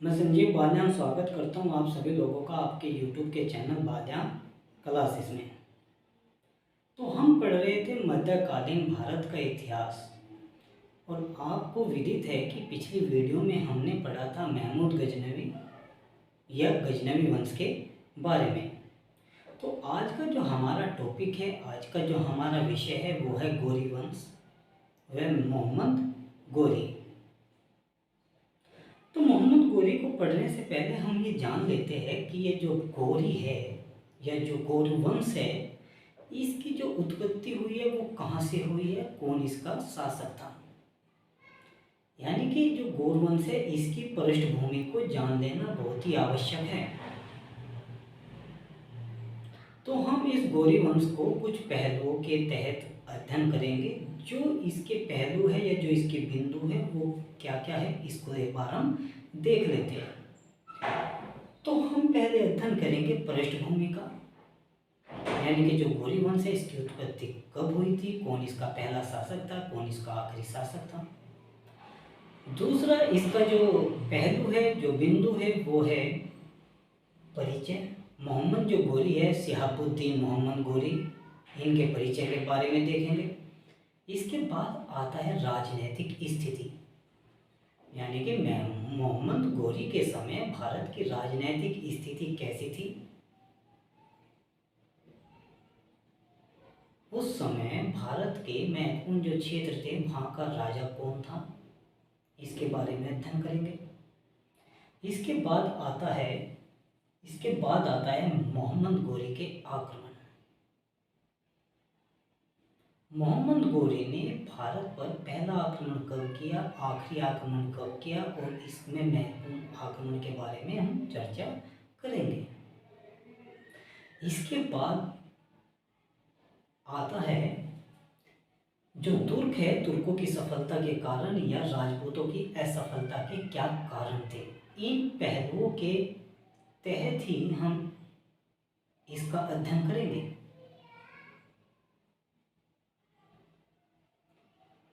मैं संजीव बालियान स्वागत करता हूं आप सभी लोगों का आपके YouTube के चैनल बालियान क्लासेस में। तो हम पढ़ रहे थे मध्यकालीन भारत का इतिहास और आपको विदित है कि पिछली वीडियो में हमने पढ़ा था महमूद गजनवी या गजनवी वंश के बारे में। तो आज का जो हमारा टॉपिक है, आज का जो हमारा विषय है वो है गौरी वंश व मोहम्मद गौरी। तो मोहम्मद गौरी को पढ़ने से पहले हम ये जान लेते हैं कि ये जो गौरी है या जो गौरी वंश है, इसकी जो उत्पत्ति हुई है वो कहाँ से हुई है, कौन इसका शासक था। यानी कि जो गौर वंश है इसकी पृष्ठभूमि को जान लेना बहुत ही आवश्यक है। तो हम इस गौरी वंश को कुछ पहलुओं के तहत अध्ययन करेंगे। जो इसके पहलू है या जो इसके बिंदु है वो क्या क्या है, इसको एक बार हम देख लेते हैं। तो हम पहले अध्ययन करेंगे पृष्ठभूमि का, यानी कि जो गौरी वंश है इसकी उत्पत्ति कब हुई थी, कौन इसका पहला शासक था, कौन इसका आखिरी शासक था। दूसरा इसका जो पहलू है, जो बिंदु है वो है परिचय। मोहम्मद जो गौरी है, शिहाबुद्दीन मोहम्मद गौरी, इनके परिचय के बारे में देखेंगे। इसके बाद आता है राजनीतिक स्थिति, यानी कि मोहम्मद गौरी के समय भारत की राजनीतिक स्थिति कैसी थी, उस समय भारत के महत्वपूर्ण जो क्षेत्र थे वहाँ का राजा कौन था, इसके बारे में अध्ययन करेंगे। इसके बाद आता है मोहम्मद गौरी के आक्रमण। मोहम्मद गौरी ने भारत पर पहला आक्रमण कब किया, आखिरी आक्रमण कब किया, और इसमें महत्वपूर्ण आक्रमण के बारे में हम चर्चा करेंगे। इसके बाद आता है जो तुर्क है, तुर्कों की सफलता के कारण या राजपूतों की असफलता के क्या कारण थे। इन पहलुओं के तहत ही हम इसका अध्ययन करेंगे।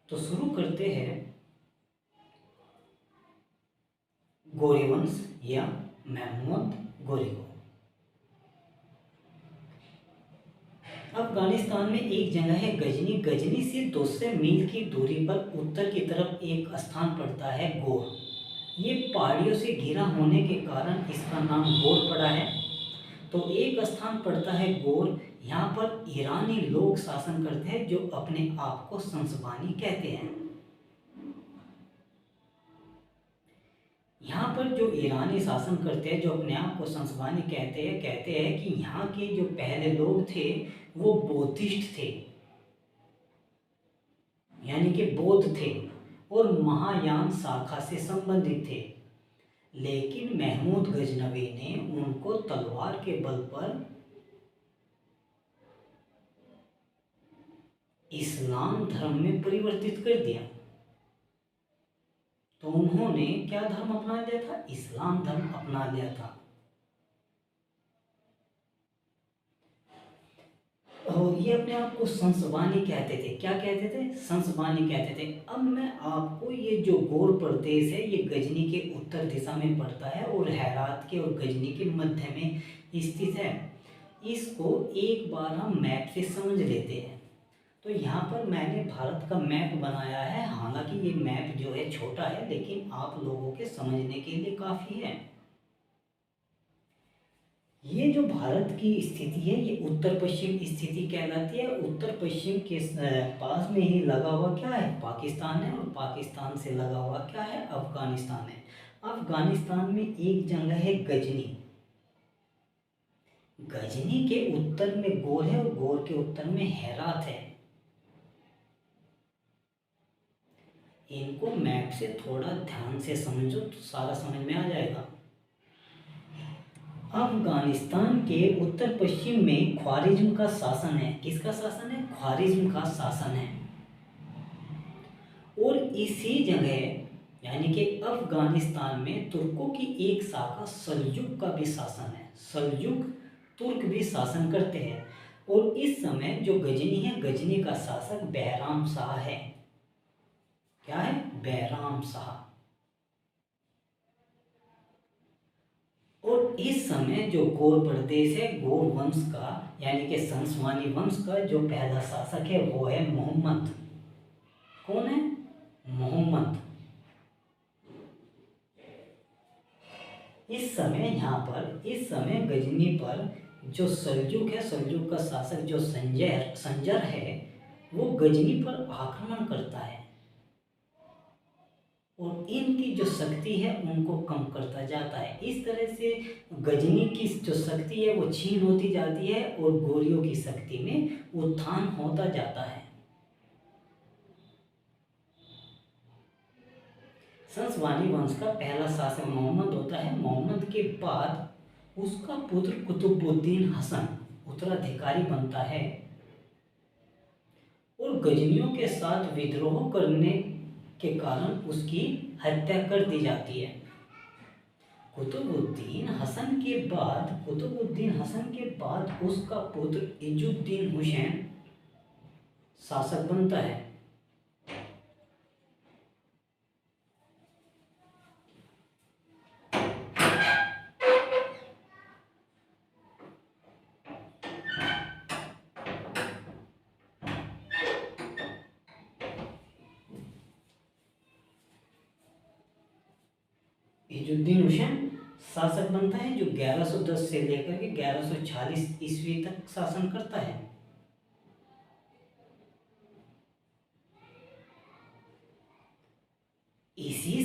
तो शुरू करते हैं गौरी वंश या महमूद गौरी को। अफगानिस्तान में एक जगह है गजनी। गजनी से 200 मील की दूरी पर उत्तर की तरफ एक स्थान पड़ता है गौर। ये पहाड़ियों से घिरा होने के कारण इसका नाम गौर पड़ा है। तो एक स्थान पड़ता है गौर, यहाँ पर ईरानी लोग शासन करते हैं जो अपने आप को संसबानी कहते हैं। यहाँ पर जो ईरानी शासन करते हैं जो अपने आप को संसबानी कहते हैं कि यहाँ के जो पहले लोग थे वो बौद्धिस्ट थे, यानी कि बौद्ध थे और महायान शाखा से संबंधित थे। लेकिन महमूद गजनवी ने उनको तलवार के बल पर इस्लाम धर्म में परिवर्तित कर दिया। तो उन्होंने क्या धर्म अपना लिया था, इस्लाम धर्म अपना लिया था। और ये अपने आप को संसबानी कहते थे। क्या कहते थे, संसबानी कहते थे। अब मैं आपको ये जो गौर प्रदेश है ये गजनी के उत्तर दिशा में पड़ता है और हेरात के और गजनी के मध्य में स्थित है। इसको एक बार हम मैप से समझ लेते हैं। तो यहाँ पर मैंने भारत का मैप बनाया है। हालांकि ये मैप जो है छोटा है लेकिन आप लोगों के समझने के लिए काफ़ी है। ये जो भारत की स्थिति है ये उत्तर पश्चिम स्थिति कहलाती है। उत्तर पश्चिम के पास में ही लगा हुआ क्या है, पाकिस्तान है, और पाकिस्तान से लगा हुआ क्या है, अफगानिस्तान है। अफगानिस्तान में एक जगह है गजनी। गजनी के उत्तर में गौर है और गौर के उत्तर में हेरात है। इनको मैप से थोड़ा ध्यान से समझो तो सारा समझ में आ जाएगा। अफगानिस्तान के उत्तर पश्चिम में ख्वारिज्म का शासन है। किसका शासन है, ख्वारिज्म का शासन है। और इसी जगह यानी कि अफगानिस्तान में तुर्कों की एक शाखा सल्जुक का भी शासन है। सल्जुक तुर्क भी शासन करते हैं। और इस समय जो गजनी है, गजनी का शासक बैराम शाह है। क्या है, बैराम शाह। और इस समय जो गौर प्रदेश है, गौर वंश का यानी कि संसवानी वंश का जो पहला शासक है वो है मोहम्मद। कौन है? मोहम्मद। इस समय गजनी पर जो सल्जुक है, सल्जुक का शासक जो संजर है, वो गजनी पर आक्रमण करता है और इनकी जो शक्ति है उनको कम करता जाता है। इस तरह से गजनी की जो शक्ति है वो क्षीण होती जाती है और गौरियों की शक्ति में उत्थान होता जाता है। संसवानी वंश का पहला शासक मोहम्मद होता है। मोहम्मद के बाद उसका पुत्र कुतुबुद्दीन हसन उत्तराधिकारी बनता है और गजनियों के साथ विद्रोह करने के कारण उसकी हत्या कर दी जाती है। कुतुबुद्दीन हसन के बाद उसका पुत्र इजुद्दीन हुसैन शासक बनता है। इजुद्दीन हुसैन शासक बनता है जो 1110 से लेकर के 1146 ईस्वी तक शासन करता है। इसी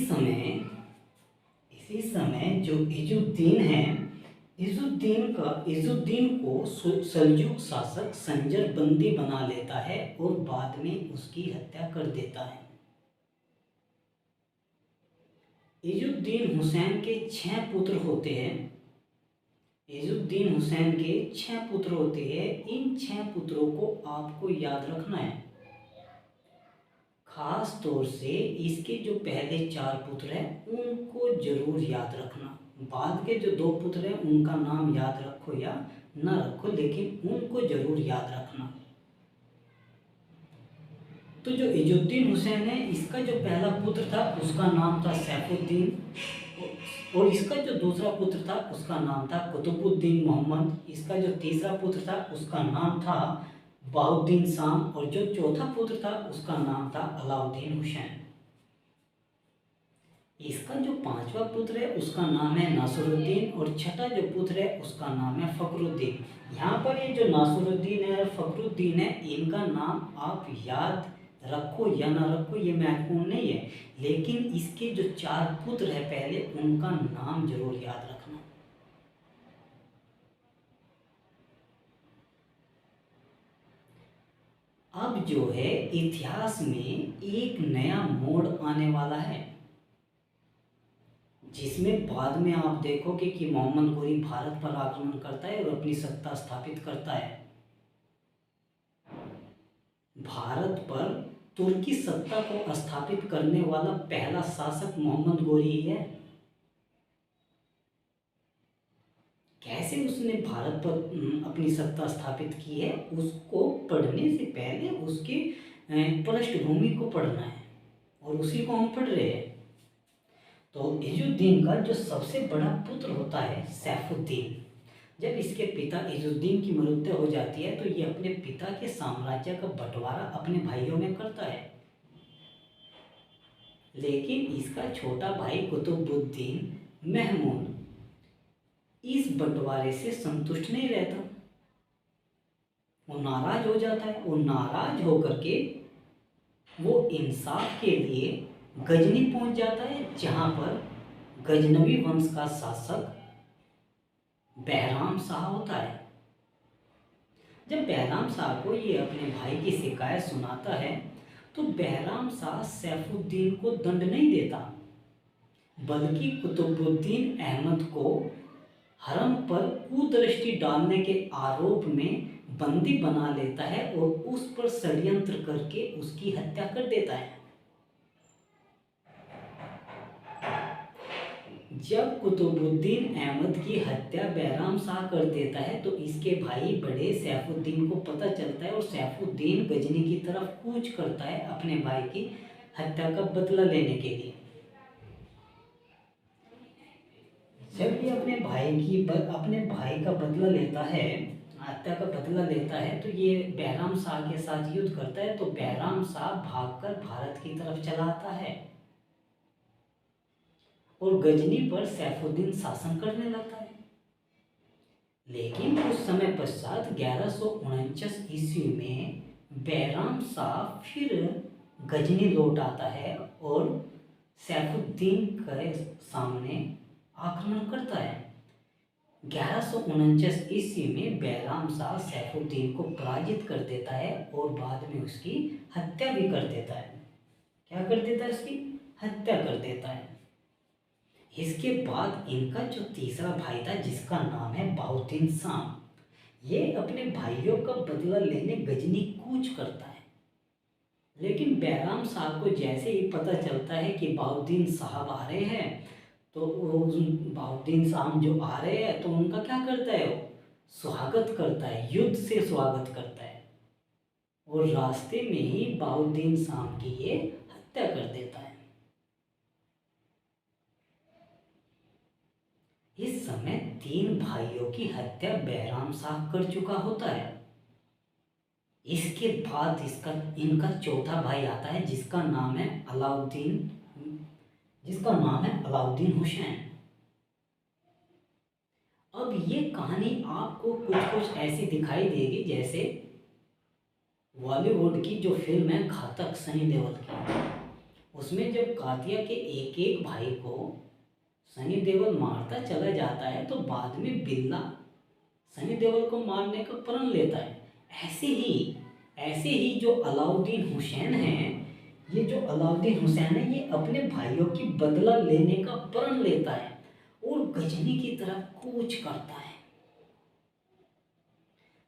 समय जो इजुद्दीन है, इजुद्दीन को सल्जुक शासक संजर बंदी बना लेता है और बाद में उसकी हत्या कर देता है। इजुद्दीन हुसैन के 6 पुत्र होते हैं। इन 6 पुत्रों को आपको याद रखना है। खास तौर से इसके जो पहले 4 पुत्र हैं उनको जरूर याद रखना। बाद के जो 2 पुत्र हैं उनका नाम याद रखो या ना रखो, लेकिन उनको जरूर याद रखना। तो जो इजुद्दीन हुसैन है, इसका जो पहला पुत्र था उसका नाम था सैफुद्दीन और इसका जो दूसरा पुत्र था उसका नाम था कुतुबुद्दीन मोहम्मद। इसका जो तीसरा पुत्र था उसका नाम था बहाउद्दीन शाम और जो चौथा पुत्र था उसका नाम था अलाउद्दीन हुसैन। इसका जो 5वां पुत्र है उसका नाम है नासरुद्दीन और छठा जो पुत्र है उसका नाम है फखरुद्दीन। यहाँ पर ये जो नासरुद्दीन है और फखरुद्दीन है, इनका नाम आप याद रखो या ना रखो ये महत्वपूर्ण नहीं है, लेकिन इसके जो 4 पुत्र है पहले उनका नाम जरूर याद रखना। अब जो है इतिहास में एक नया मोड़ आने वाला है, जिसमें बाद में आप देखोगे कि मोहम्मद गोरी भारत पर आक्रमण करता है और अपनी सत्ता स्थापित करता है। भारत पर तुर्की सत्ता को स्थापित करने वाला पहला शासक मोहम्मद गोरी ही है। कैसे उसने भारत पर अपनी सत्ता स्थापित की है उसको पढ़ने से पहले उसकी पृष्ठभूमि को पढ़ना है और उसी को हम पढ़ रहे हैं। तो इजुद्दीन का जो सबसे बड़ा पुत्र होता है सैफुद्दीन, जब इसके पिता इजुद्दीन की मृत्यु हो जाती है तो ये अपने पिता के साम्राज्य का बंटवारा अपने भाइयों में करता है, लेकिन इसका छोटा भाई कुतुबुद्दीन महमूद इस बंटवारे से संतुष्ट नहीं रहता। वो नाराज हो जाता है और नाराज होकर के वो इंसाफ के लिए गजनी पहुंच जाता है, जहां पर गजनवी वंश का शासक बहराम शाह होता है। जब बहराम शाह को ये अपने भाई की शिकायत सुनाता है तो बहराम शाह सैफुद्दीन को दंड नहीं देता, बल्कि कुतुबुद्दीन अहमद को हरम पर कुदृष्टि डालने के आरोप में बंदी बना लेता है और उस पर षड्यंत्र करके उसकी हत्या कर देता है। जब कुतुबुद्दीन अहमद की हत्या बहराम शाह कर देता है तो इसके भाई बड़े सैफुद्दीन को पता चलता है और सैफुद्दीन गजनी की तरफ कूच करता है अपने भाई की हत्या का बदला लेने के लिए। जब ये अपने भाई का बदला लेता है, हत्या का बदला लेता है, तो ये बैराम शाह के साथ युद्ध करता है। तो बैराम शाह भागकर भारत की तरफ चला आता है और गजनी पर सैफुद्दीन शासन करने लगता है। लेकिन कुछ समय पश्चात 1149 ईस्वी में बैराम शाह फिर गजनी लौट आता है और सैफुद्दीन के सामने आक्रमण करता है। 1149 ईस्वी में बैराम शाह सैफुद्दीन को पराजित कर देता है और बाद में उसकी हत्या भी कर देता है। क्या कर देता है? उसकी हत्या कर देता है। इसके बाद इनका जो तीसरा भाई था, जिसका नाम है बहाउद्दीन शाह, ये अपने भाइयों का बदला लेने गजनी कूच करता है। लेकिन बैराम शाह को जैसे ही पता चलता है कि बहाउद्दीन साहब आ रहे हैं, तो बहाउद्दीन शाह जो आ रहे हैं, तो उनका क्या करता है? वो स्वागत करता है, युद्ध से स्वागत करता है और रास्ते में ही बहाउद्दीन शाह की ये हत्या कर देता है। इस समय 3 भाइयों की हत्या बैराम शाह कर चुका होता है। इसके बाद इनका चौथा भाई आता है, जिसका नाम है अलाउद्दीन हुसैन। अब ये कहानी आपको कुछ कुछ ऐसी दिखाई देगी जैसे बॉलीवुड की जो फिल्म है घातक, सनी देओल की। उसमें जब कातिया के एक एक भाई को सनी देओल मारता चला जाता है, तो बाद में बिल्ला सनी देओल को मारने का प्रण लेता है। ऐसे ही जो अलाउद्दीन हुसैन है, ये अपने भाइयों की बदला लेने का प्रण लेता है और गजनी की तरफ कूच करता है।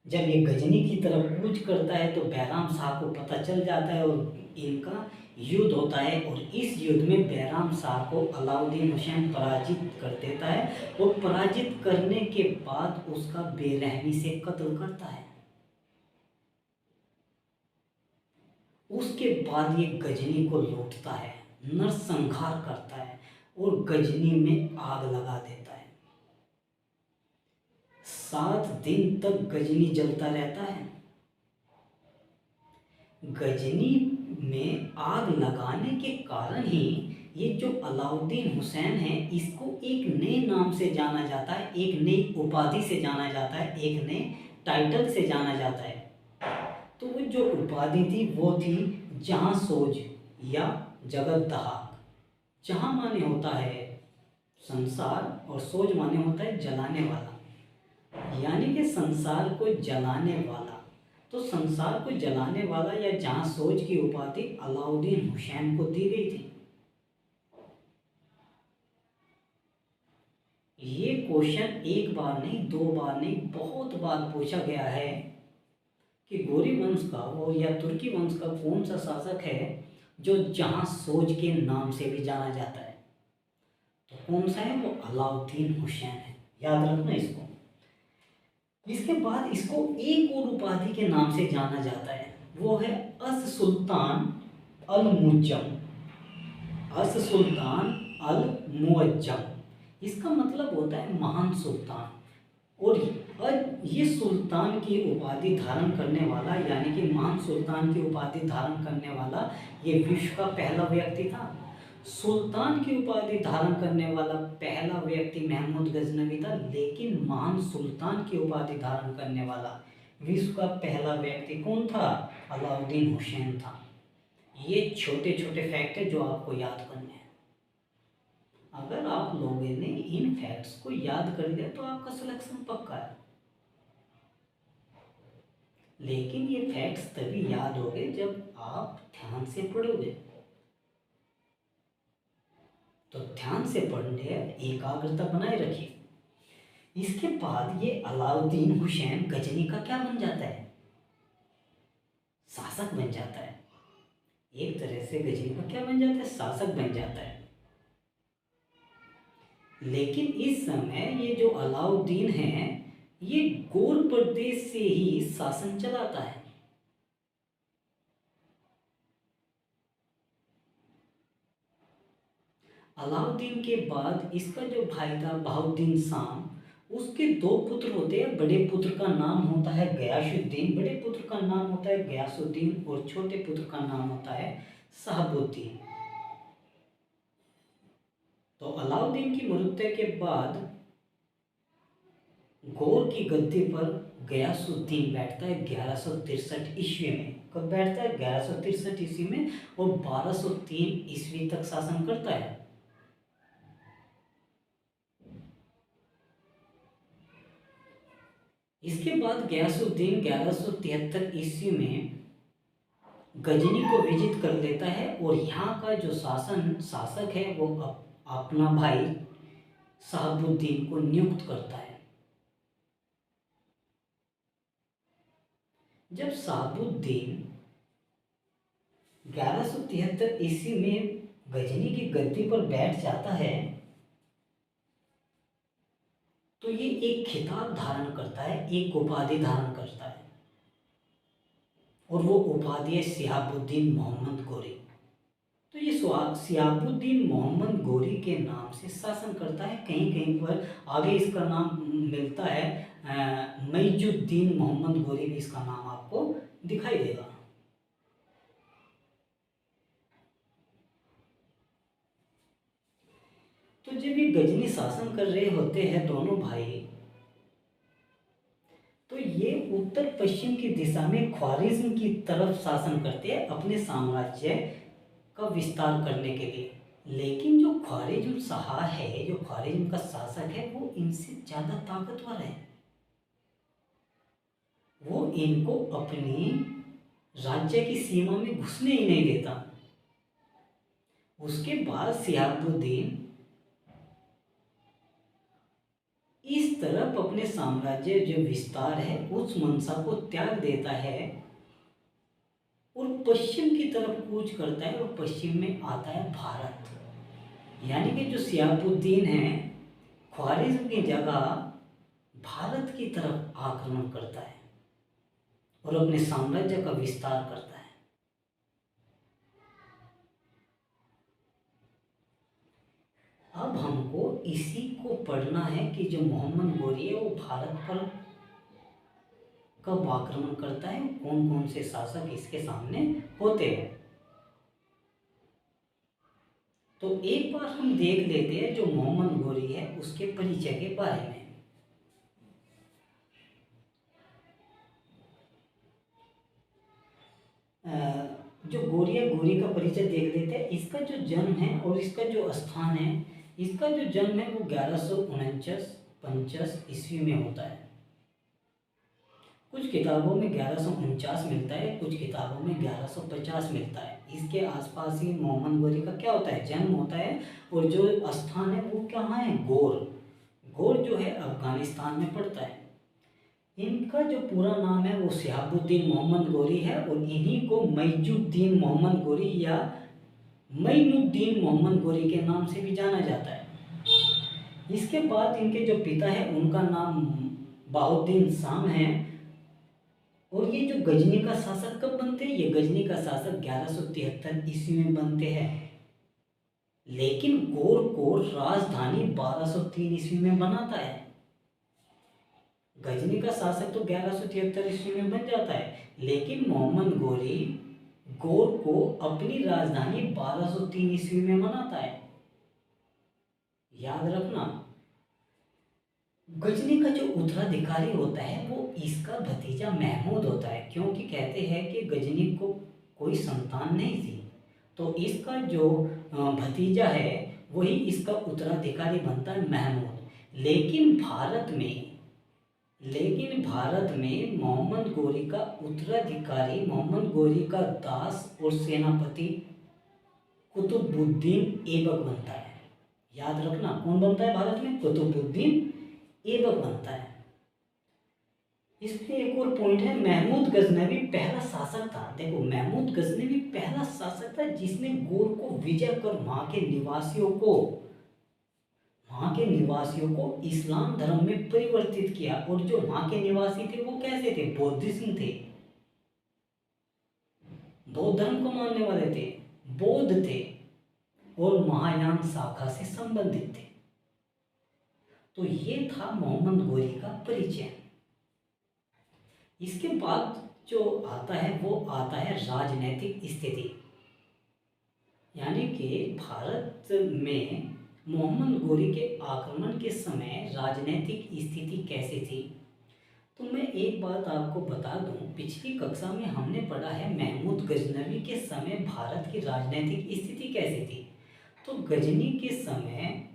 जब ये गजनी की तरफ कूच करता है, तो बैराम शाह को पता चल जाता है और इनका युद्ध होता है। और इस युद्ध में बैराम शाह को अलाउद्दीन हुसैन पराजित कर देता है और पराजित करने के बाद उसका बेरहमी से कत्ल करता है। उसके बाद ये गजनी को लूटता है, नरसंहार करता है और गजनी में आग लगा देता है। 7 दिन तक गजनी जलता रहता है। गजनी में आग लगाने के कारण ही ये जो अलाउद्दीन हुसैन है, इसको एक नए नाम से जाना जाता है, एक नई उपाधि से जाना जाता है, एक नए टाइटल से जाना जाता है। तो वो जो उपाधि थी वो थी जहां सोज या जगत दहाक। जहां माने होता है संसार और सोज माने होता है जलाने वाला, यानी कि संसार को जलाने वाला। तो संसार को जलाने वाला या जहां सोच की उपाधि अलाउद्दीन हुसैन को दी गई थी। ये क्वेश्चन एक बार नहीं, 2 बार नहीं, बहुत बार पूछा गया है कि गौरी वंश का या तुर्की वंश का कौन सा शासक है जो जहां सोज के नाम से भी जाना जाता है। तो कौन सा है? वो अलाउद्दीन हुसैन है। याद रखना इसको। इसके बाद इसको एक और उपाधि के नाम से जाना जाता है, वो है अस सुल्तान अल मुअज्जम। अस सुल्तान अल मुअज्जम, इसका मतलब होता है महान सुल्तान। और ये सुल्तान की उपाधि धारण करने वाला, यानी कि महान सुल्तान की उपाधि धारण करने वाला, ये विश्व का पहला व्यक्ति था। सुल्तान की उपाधि धारण करने वाला पहला व्यक्ति महमूद गजनवी था, लेकिन महान सुल्तान की उपाधि धारण करने वाला विश्व का पहला व्यक्ति कौन था? अलाउद्दीन हुसैन था। ये छोटे छोटे फैक्ट है जो आपको याद करने हैं। अगर आप लोगों ने इन फैक्ट्स को याद कर लिया तो आपका सिलेक्शन पक्का है। लेकिन ये फैक्ट्स तभी याद होंगे जब आप ध्यान से पढ़ोगे। तो ध्यान से पढ़ने, एकाग्रता बनाए रखिए। इसके बाद ये अलाउद्दीन हुसैन गजनी का क्या बन जाता है? शासक बन जाता है। एक तरह से गजनी का क्या बन जाता है? शासक बन जाता है। लेकिन इस समय ये जो अलाउद्दीन है, ये गौर प्रदेश से ही शासन चलाता है। अलाउद्दीन के बाद इसका जो भाई था बहाउद्दीन शाह, उसके दो पुत्र होते हैं। बड़े पुत्र का नाम होता है गयासुद्दीन, बड़े पुत्र का नाम होता है गयासुद्दीन, और छोटे पुत्र का नाम होता है शहाबुद्दीन। तो अलाउद्दीन की मृत्यु के बाद गौर की गद्दी पर गयासुद्दीन बैठता है 1163 ईस्वी में। कब बैठता है? 1163 ईस्वी में, और 1203 ईस्वी तक शासन करता है। इसके बाद गयासुद्दीन 1173 ईस्वी में गजनी को विजित कर लेता है, और यहाँ का जो शासक है वो अपना भाई शहाबुद्दीन को नियुक्त करता है। जब शहाबुद्दीन 1173 ईस्वी में गजनी की गद्दी पर बैठ जाता है, तो ये एक खिताब धारण करता है, एक उपाधि धारण करता है, और वो उपाधि है शिहाबुद्दीन मोहम्मद गोरी। तो ये शिहाबुद्दीन मोहम्मद गोरी के नाम से शासन करता है। कहीं कहीं पर आगे इसका नाम मिलता है मुइजुद्दीन मोहम्मद गोरी, भी इसका नाम आपको दिखाई देगा। तो जब ये गजनी शासन कर रहे होते हैं दोनों भाई, तो ये उत्तर पश्चिम की दिशा में ख्वारिज्म की तरफ शासन करते हैं अपने साम्राज्य का विस्तार करने के लिए। लेकिन जो ख्वारिज्म शाह है, जो ख्वारिज्म का शासक है, वो इनसे ज़्यादा ताकतवर है। वो इनको अपनी राज्य की सीमा में घुसने ही नहीं देता। उसके बाद शिहाबुद्दीन इस तरफ अपने साम्राज्य जो विस्तार है उस मंशा को त्याग देता है और पश्चिम की तरफ कूच करता है, और पश्चिम में आता है भारत। यानी कि जो शिहाबुद्दीन है ख्वारिज्म की जगह भारत की तरफ आक्रमण करता है और अपने साम्राज्य का विस्तार करता है। अब हमको इसी को पढ़ना है कि जो मोहम्मद गोरी है वो भारत पर कब आक्रमण करता है, कौन कौन से शासक इसके सामने होते हैं। तो एक बार हम देख लेते हैं जो मोहम्मद गोरी है उसके परिचय के बारे में। जो गोरी का परिचय देख लेते हैं। इसका जो जन्म है और इसका जो स्थान है, इसका जो जन्म है वो 1149 ईस्वी में होता है। कुछ किताबों में 1149 मिलता है, कुछ किताबों में 1150 मिलता है। इसके आसपास ही मोहम्मद गोरी का क्या होता है, जन्म होता है। और जो स्थान है वो कहाँ है, गौर जो है अफगानिस्तान में पड़ता है। इनका जो पूरा नाम है वो शिहाबुद्दीन मोहम्मद गोरी है, और इन्हीं को मुइजुद्दीन मोहम्मद गोरी या मुइनुद्दीन मोहम्मद गोरी के नाम से भी जाना जाता है। इसके बाद इनके जो पिता है उनका नाम बहाउद्दीन शाह है। और ये जो गजनी का शासक कब बनते हैं, ये गजनी का शासक 1173 ईस्वी में बनते हैं। लेकिन गौर को राजधानी 1203 ईस्वी में बनाता है। गजनी का शासक तो 1173 ईस्वी में बन जाता है, लेकिन मोहम्मद गोरी गौर को अपनी राजधानी 1203 ईस्वी में बनाता है। याद रखना, गजनी का जो उत्तराधिकारी होता है वो इसका भतीजा महमूद होता है, क्योंकि कहते हैं कि गजनी को कोई संतान नहीं थी, तो इसका जो भतीजा है वही इसका उत्तराधिकारी बनता है महमूद। लेकिन भारत में मोहम्मद गोरी का उत्तराधिकारी मोहम्मद गोरी का दास और सेनापति कुतुबुद्दीन ऐबक बनता है। याद रखना, कौन बनता है भारत में, कुतुबुद्दीन ऐबक बनता है। इसमें एक और पॉइंट है, महमूद गजनवी पहला शासक था। देखो, महमूद गजनवी पहला शासक था जिसने गौर को विजय कर वहां के निवासियों को इस्लाम धर्म में परिवर्तित किया। और जो वहां के निवासी थे वो कैसे थे, बौद्धिज्म थे, बौद्ध धर्म को मानने वाले थे, बौद्ध थे। और महायान शाखा से संबंधित थे। तो ये था मोहम्मद गोरी का परिचय। इसके बाद जो आता है वो आता है राजनीतिक स्थिति, यानी कि भारत में मोहम्मद गोरी के आक्रमण के समय राजनीतिक स्थिति कैसी थी। तो मैं एक बात आपको बता दूं, पिछली कक्षा में हमने पढ़ा है महमूद गजनवी के समय भारत की राजनीतिक स्थिति कैसी थी। तो गजनी के समय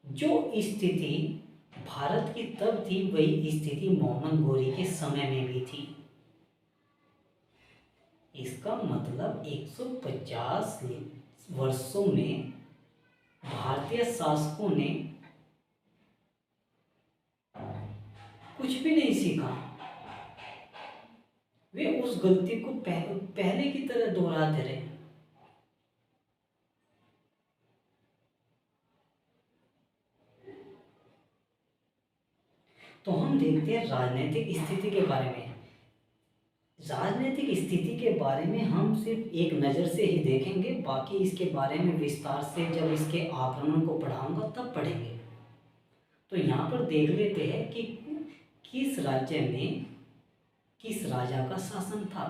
जो स्थिति भारत की तब थी वही स्थिति मोहम्मद गोरी के समय में भी थी। इसका मतलब 150 वर्षों में भारतीय शासकों ने कुछ भी नहीं सीखा। वे उस गलती को पहले की तरह दोहराते रहे। तो हम देखते हैं राजनीतिक स्थिति के बारे में। राजनीतिक स्थिति के बारे में हम सिर्फ एक नज़र से ही देखेंगे, बाकी इसके बारे में विस्तार से जब इसके आक्रमण को पढ़ाऊंगा तब पढ़ेंगे। तो यहाँ पर देख लेते हैं कि किस राज्य में किस राजा का शासन था।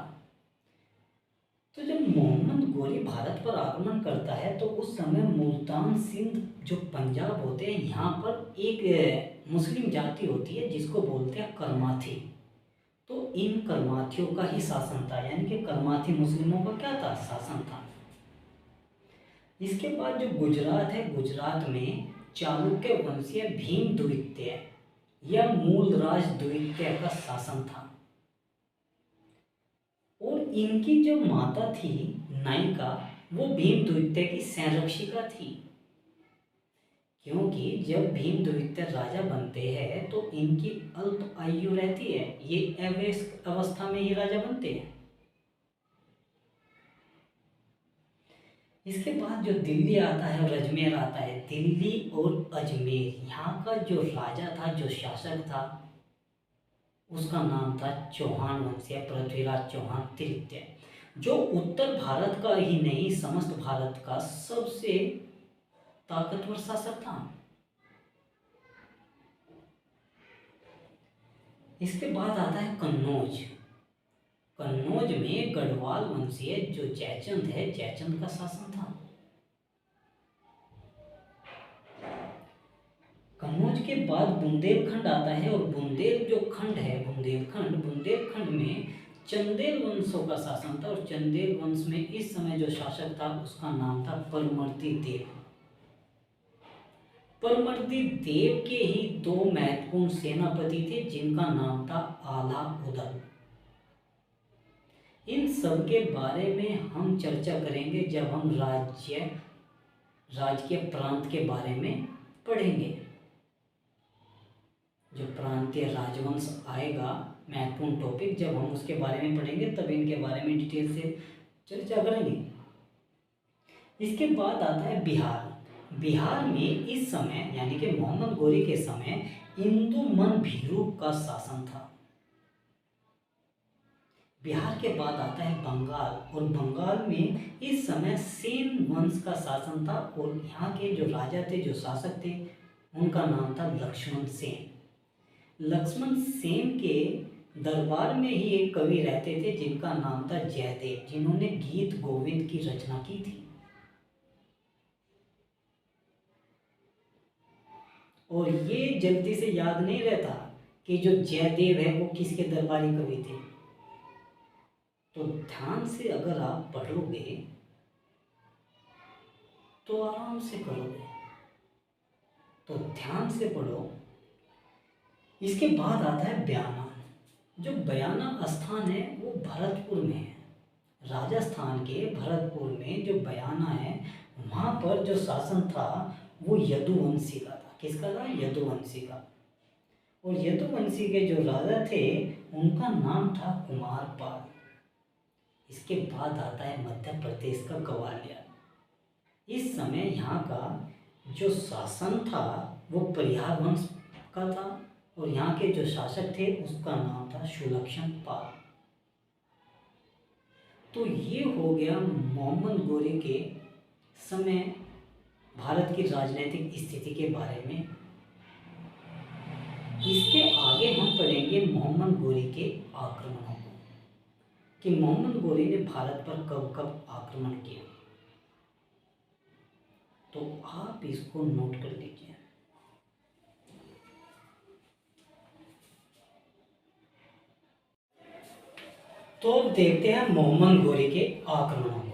तो जब मोहम्मद गोरी भारत पर आक्रमण करता है तो उस समय मुल्तान सिंध जो पंजाब होते हैं, यहाँ पर एक मुस्लिम जाति होती है जिसको बोलते हैं करमाथी। तो इन करमाथियों का ही शासन था, यानी कि करमाथी मुस्लिमों का क्या था, शासन था। इसके बाद जो गुजरात है, गुजरात में चालुक्य वंशीय भीम द्वितीय या मूलराज द्वितीय का शासन था। और इनकी जो माता थी नायिका, वो भीम द्वितीय की संरक्षिका थी, क्योंकि जब भीम द्वितीय राजा बनते हैं तो इनकी अल्प आयु रहती है, ये अवयस्क अवस्था में ही राजा बनते हैं। इसके बाद जो दिल्ली आता है और अजमेर आता है, दिल्ली और अजमेर, यहाँ का जो राजा था, जो शासक था, उसका नाम था चौहान वंशीय पृथ्वीराज चौहान तृतीय, जो उत्तर भारत का ही नहीं समस्त भारत का सबसे ताकतवर शासक था। इसके बाद आता है कन्नौज। कन्नौज में गढ़वाल वंशीय जो जयचंद है, जयचंद का शासन था। कन्नौज के बाद बुंदेलखंड आता है, और बुंदेल जो खंड है, बुंदेलखंड में चंदेल वंशों का शासन था। और चंदेल वंश में इस समय जो शासक था उसका नाम था परमर्दी देव। परमर्दी देव के ही दो महत्वपूर्ण सेनापति थे जिनका नाम था आला उदल। इन सब के बारे में हम चर्चा करेंगे जब हम राजकीय प्रांत के बारे में पढ़ेंगे। जो प्रांतीय राजवंश आएगा महत्वपूर्ण टॉपिक, जब हम उसके बारे में पढ़ेंगे तब इनके बारे में डिटेल से चर्चा करेंगे। इसके बाद आता है बिहार। बिहार में इस समय यानी कि मोहम्मद गोरी के समय इंदुमन भीरू का शासन था। बिहार के बाद आता है बंगाल, और बंगाल में इस समय सेन वंश का शासन था। और यहाँ के जो राजा थे, जो शासक थे, उनका नाम था लक्ष्मण सेन। लक्ष्मण सेन के दरबार में ही एक कवि रहते थे जिनका नाम था जयदेव, जिन्होंने गीत गोविंद की रचना की थी। और ये जल्दी से याद नहीं रहता कि जो जयदेव है वो किसके दरबारी कवि थे। तो ध्यान से अगर आप पढ़ोगे तो आराम से करोगे, तो ध्यान से पढ़ो। इसके बाद आता है बयाना। जो बयाना स्थान है वो भरतपुर में है, राजस्थान के भरतपुर में जो बयाना है, वहाँ पर जो शासन था वो यदुवंशी का था। किसका था? यदुवंशी का। और यदुवंशी के जो राजा थे उनका नाम था कुमारपाल। इसके बाद आता है मध्य प्रदेश का ग्वालियर। इस समय यहाँ का जो शासन था वो परिहार वंश का था, और यहाँ के जो शासक थे उसका नाम था सुलक्षण पाल। तो ये हो गया मोहम्मद गोरी के समय भारत की राजनीतिक स्थिति के बारे में। इसके आगे हम पढ़ेंगे मोहम्मद गोरी के आक्रमणों को, कि मोहम्मद गोरी ने भारत पर कब कब आक्रमण किया। तो आप इसको नोट कर लीजिए। तो अब देखते हैं मोहम्मद गोरी के आक्रमणों को।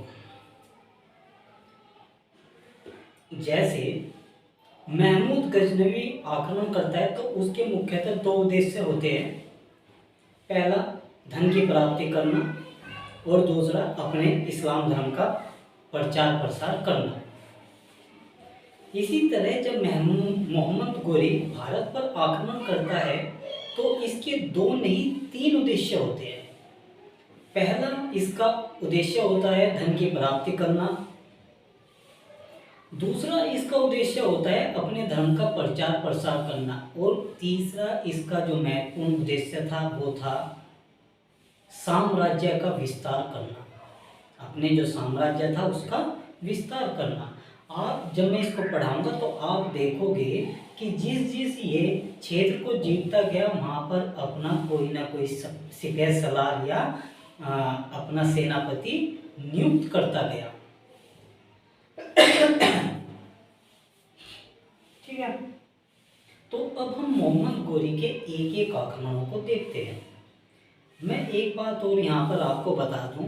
जैसे महमूद गजनवी आक्रमण करता है तो उसके मुख्यतः दो उद्देश्य होते हैं। पहला धन की प्राप्ति करना और दूसरा अपने इस्लाम धर्म का प्रचार प्रसार करना। इसी तरह जब मोहम्मद गोरी भारत पर आक्रमण करता है तो इसके दो नहीं 3 उद्देश्य होते हैं। पहला इसका उद्देश्य होता है धन की प्राप्ति करना, दूसरा इसका उद्देश्य होता है अपने धर्म का प्रचार प्रसार करना, और तीसरा इसका जो महत्वपूर्ण उद्देश्य था वो था साम्राज्य का विस्तार करना, अपने जो साम्राज्य था उसका विस्तार करना। आप जब मैं इसको पढ़ाऊंगा तो आप देखोगे कि जिस जिस ये क्षेत्र को जीतता गया वहाँ पर अपना कोई ना कोई सिपह सलार या अपना सेनापति नियुक्त करता गया। ठीक है, तो अब हम मोहम्मद गोरी के एक एक आक्रमणों को देखते हैं। मैं एक बात और यहाँ पर आपको बता दूं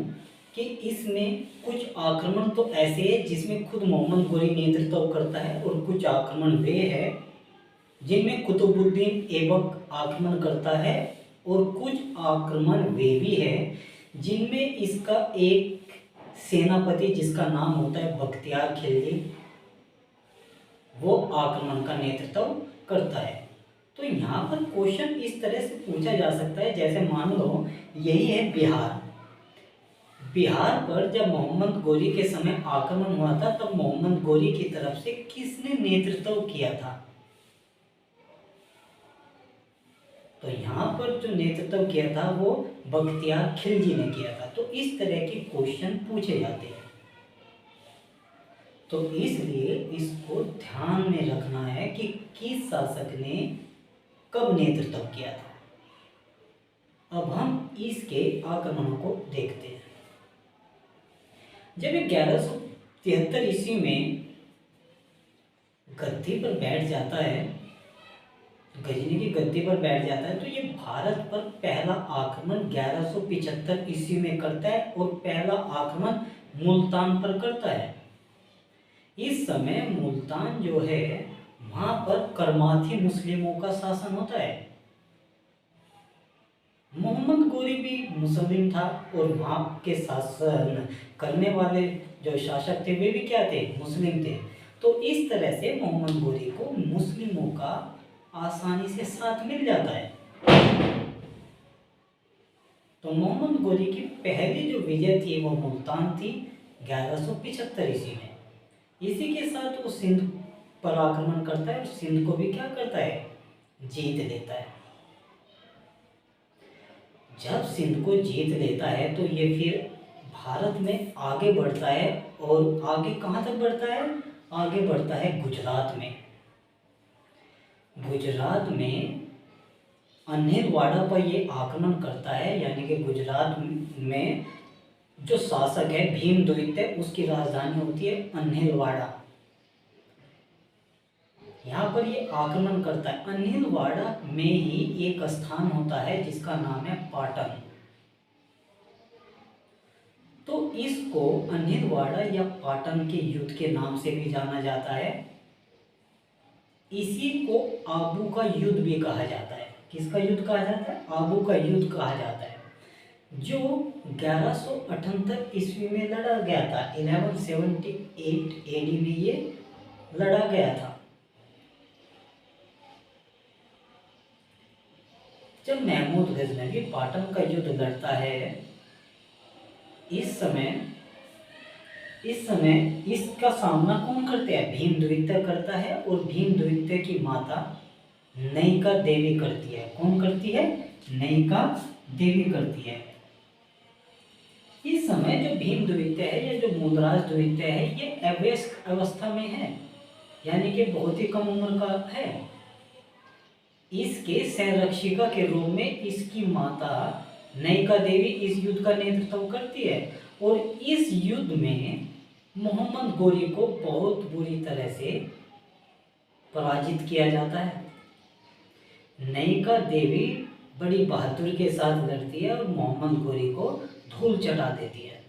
कि इसमें कुछ आक्रमण तो ऐसे हैं जिसमें खुद मोहम्मद गोरी नेतृत्व करता है, और कुछ आक्रमण वे हैं जिनमें कुतुबुद्दीन ऐबक आक्रमण करता है, और कुछ आक्रमण वे भी हैं जिनमें इसका एक सेनापति जिसका नाम होता है बख्तियार खिलजी, वो आक्रमण का नेतृत्व करता है। तो यहाँ पर क्वेश्चन इस तरह से पूछा जा सकता है, जैसे मान लो यही है बिहार। बिहार पर जब मोहम्मद गोरी के समय आक्रमण हुआ था तब मोहम्मद गोरी की तरफ से किसने नेतृत्व किया था? तो यहाँ पर जो नेतृत्व किया था वो बख्तियार खिलजी ने किया था। तो इस तरह के क्वेश्चन पूछे जाते हैं, तो इसलिए इसको ध्यान में रखना है कि किस शासक ने कब नेतृत्व किया था। अब हम इसके आक्रमणों को देखते हैं। जब 1173 ईस्वी में गद्दी पर बैठ जाता है, गजनी की गद्दी पर बैठ जाता है, तो ये भारत पर पहला आक्रमण 1175 ईस्वी में करता है, और पहला आक्रमण मुल्तान पर करता है। इस समय मुल्तान जो है वहां पर करमाथी मुस्लिमों का शासन होता है। मोहम्मद गोरी भी मुस्लिम था, और वहां के शासन करने वाले जो शासक थे वे भी क्या थे? मुस्लिम थे। तो इस तरह से मोहम्मद गोरी को मुस्लिमों का आसानी से साथ मिल जाता है। तो मोहम्मद गोरी की पहली जो विजय थी वो मुल्तान थी 1175 ईस्वी में। इसी के साथ वो सिंध पर आक्रमण करता है, और सिंध को भी क्या करता है? जीत लेता है। जब सिंध को जीत लेता है तो ये फिर भारत में आगे बढ़ता है, और आगे कहाँ तक बढ़ता है? आगे बढ़ता है गुजरात में। गुजरात में अन्हेलवाड़ा पर ये आक्रमण करता है, यानी कि गुजरात में जो शासक है भीमद्वितीय, उसकी राजधानी होती है अन्हेलवाड़ा। यहाँ पर ये आक्रमण करता है। अन्हेलवाड़ा में ही एक स्थान होता है जिसका नाम है पाटन। तो इसको अन्हेलवाड़ा या पाटन के युद्ध के नाम से भी जाना जाता है। इसी को आबू का युद्ध भी कहा जाता है। किसका युद्ध कहा जाता है? आबू का युद्ध कहा जाता है, जो 1178 ईस्वी में लड़ा गया था। 1178 एडी में ये लड़ा गया था। जब महमूद गजनवी पाटन का युद्ध लड़ता है, इस समय इसका सामना कौन करते हैं? भीमद्वितीय करता है, और भीमद्वितीय की माता नयिका देवी करती है। कौन करती है? नयिका देवी करती है। इस समय जो भीम द्वितीय है या जो मूलराज द्वितीय है ये अवयस्क अवस्था में है, यानी कि बहुत ही कम उम्र का है। इसके संरक्षिका के रूप में इसकी माता नयिका देवी इस युद्ध का नेतृत्व करती है और इस युद्ध में मोहम्मद गोरी को बहुत बुरी तरह से पराजित किया जाता है। नयिका देवी बड़ी बहादुरी के साथ लड़ती है और मोहम्मद गोरी को धूल चटा देती है।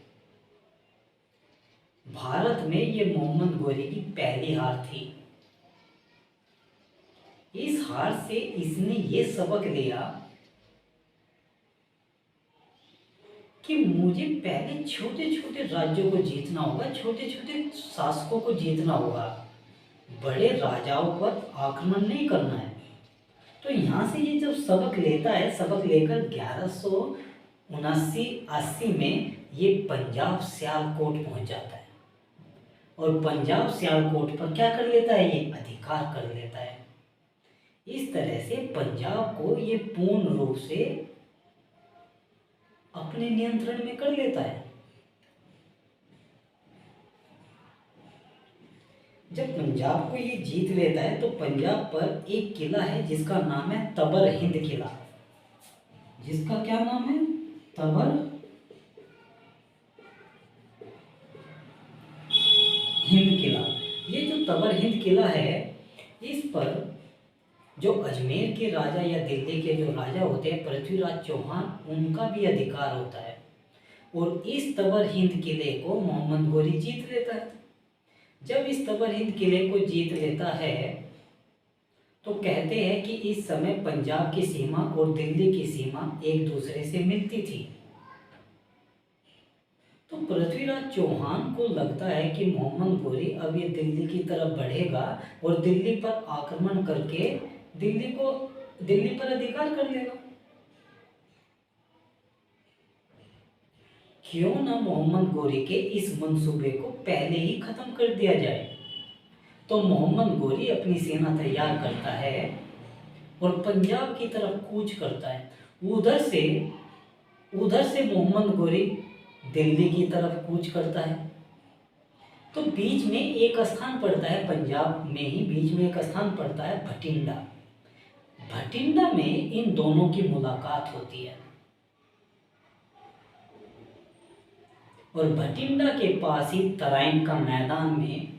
भारत में ये मोहम्मद गोरी की पहली हार थी। इस हार से इसने ये सबक लिया कि मुझे पहले छोटे छोटे राज्यों को जीतना होगा, छोटे छोटे शासकों को जीतना होगा, बड़े राजाओं पर आक्रमण नहीं करना है। तो यहाँ से ये जब सबक लेता है, सबक लेकर 1179-80 में ये पंजाब सियालकोट पहुँच जाता है और पंजाब सियालकोट पर क्या कर लेता है, ये अधिकार कर लेता है। इस तरह से पंजाब को ये पूर्ण रूप से अपने नियंत्रण में कर लेता है। जब पंजाब को ये जीत लेता है तो पंजाब पर एक किला है जिसका नाम है तबर हिंद किला। जिसका क्या नाम है, तबर हिंद किला। ये जो तबर हिंद किला है, इस पर जो अजमेर के राजा या दिल्ली के जो राजा होते हैं पृथ्वीराज चौहान, उनका भी अधिकार होता है और इस तबर हिंद किले को मोहम्मद गोरी जीत लेता है। जब इस तबर हिंद किले को जीत लेता है तो कहते हैं कि इस समय पंजाब की सीमा और दिल्ली की सीमा एक दूसरे से मिलती थी। तो पृथ्वीराज चौहान को लगता है कि मोहम्मद गोरी अब ये दिल्ली की तरफ बढ़ेगा और दिल्ली पर आक्रमण करके दिल्ली पर अधिकार कर लेगा। क्यों ना मोहम्मद गोरी के इस मंसूबे को पहले ही खत्म कर दिया जाए। तो मोहम्मद गोरी अपनी सेना तैयार करता है और पंजाब की तरफ कूच करता है। उधर से मोहम्मद गोरी दिल्ली की तरफ कूच करता है। तो बीच में एक स्थान पड़ता है, पंजाब में ही बीच में एक स्थान पड़ता है भटिंडा। भटिंडा में इन दोनों की मुलाकात होती है और भटिंडा के पास ही तराइन का मैदान में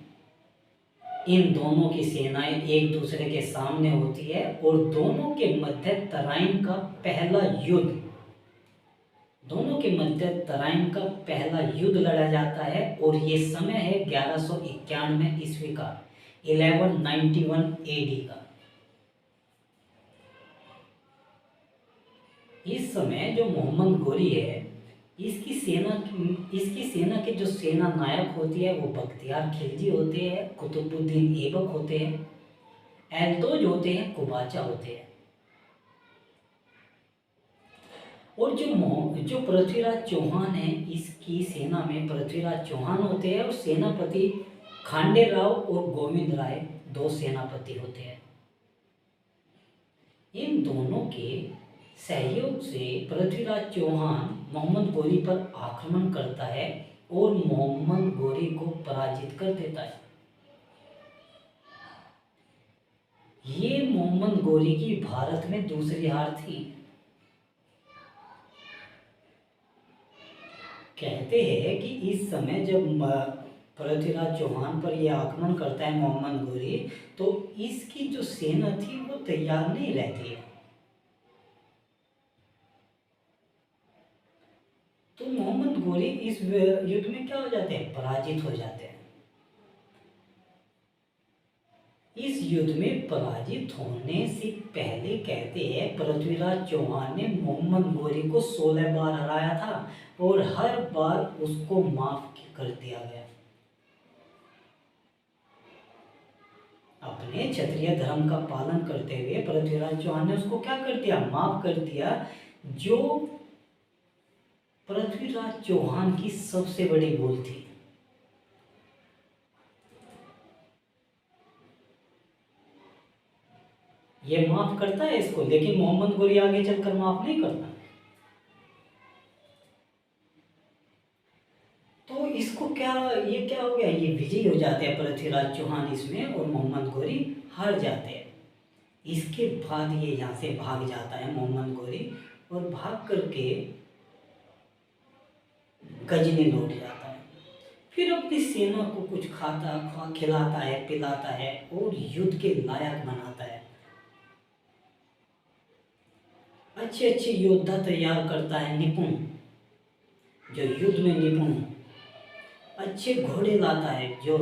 इन दोनों की सेनाएं एक दूसरे के सामने होती है और दोनों के मध्य तराइन का पहला युद्ध लड़ा जाता है और ये समय है 1191 ईस्वी का, 1191 एडी का। इस समय जो मोहम्मद गोरी है, इसकी सेना के जो सेना नायक होती है वो बख्तियार खिलजी होते हैं, कुतुबुद्दीन ऐबक होते हैं, एल्तोज होते हैं, कुबाचा होते हैं। और जो पृथ्वीराज चौहान है, इसकी सेना में पृथ्वीराज चौहान होते हैं और सेनापति खांडे राव और गोविंद राय दो सेनापति होते हैं। इन दोनों के सहयोग से पृथ्वीराज चौहान मोहम्मद गोरी पर आक्रमण करता है और मोहम्मद गोरी को पराजित कर देता है। ये मोहम्मद गोरी की भारत में दूसरी हार थी। कहते हैं कि इस समय जब पृथ्वीराज चौहान पर यह आक्रमण करता है मोहम्मद गोरी, तो इसकी जो सेना थी वो तैयार नहीं रहती है। तो मोहम्मद गोरी इस युद्ध में क्या हो जाते हैं, पराजित हो जाते हैं। इस युद्ध में पराजित होने से पहले कहते हैं पृथ्वीराज चौहान ने मोहम्मद गोरी को 16 बार हराया था और हर बार उसको माफ कर दिया गया। अपने क्षत्रिय धर्म का पालन करते हुए पृथ्वीराज चौहान ने उसको क्या कर दिया, माफ कर दिया, जो पृथ्वीराज चौहान की सबसे बड़ी भूल थी। ये माफ करता है इसको, लेकिन मोहम्मद गोरी आगे चलकर माफ नहीं करता। तो क्या ये क्या हो गया, ये विजयी हो जाते हैं पृथ्वीराज चौहान इसमें, और मोहम्मद गोरी हार जाते हैं। इसके बाद ये यहाँ से भाग जाता है मोहम्मद गोरी, और भाग करके गजनी लौट जाता है। फिर अपनी सेना को कुछ खिलाता है, पिलाता है और युद्ध के लायक बनाता है। अच्छे अच्छे योद्धा तैयार करता है, निपुण, जो युद्ध में निपुण हो। अच्छे घोड़े लाता है जो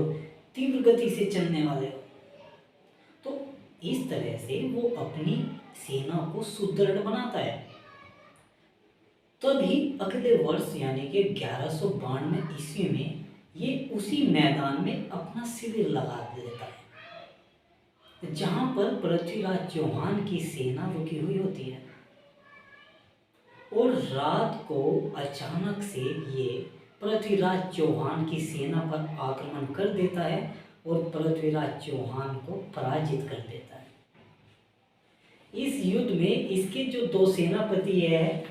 तीव्र गति से चलने वाले हो। तो इस तरह से वो अपनी सेना को सुदृढ़ बनाता है। तभी अगले वर्ष यानी कि 1192 ईस्वी में ये उसी मैदान में अपना शिविर लगा देता है जहां पर पृथ्वीराज चौहान की सेना रुकी हुई होती है। और रात को अचानक से ये पृथ्वीराज चौहान की सेना पर आक्रमण कर देता है और पृथ्वीराज चौहान को पराजित कर देता है। इस युद्ध में इसके जो दो सेनापति है,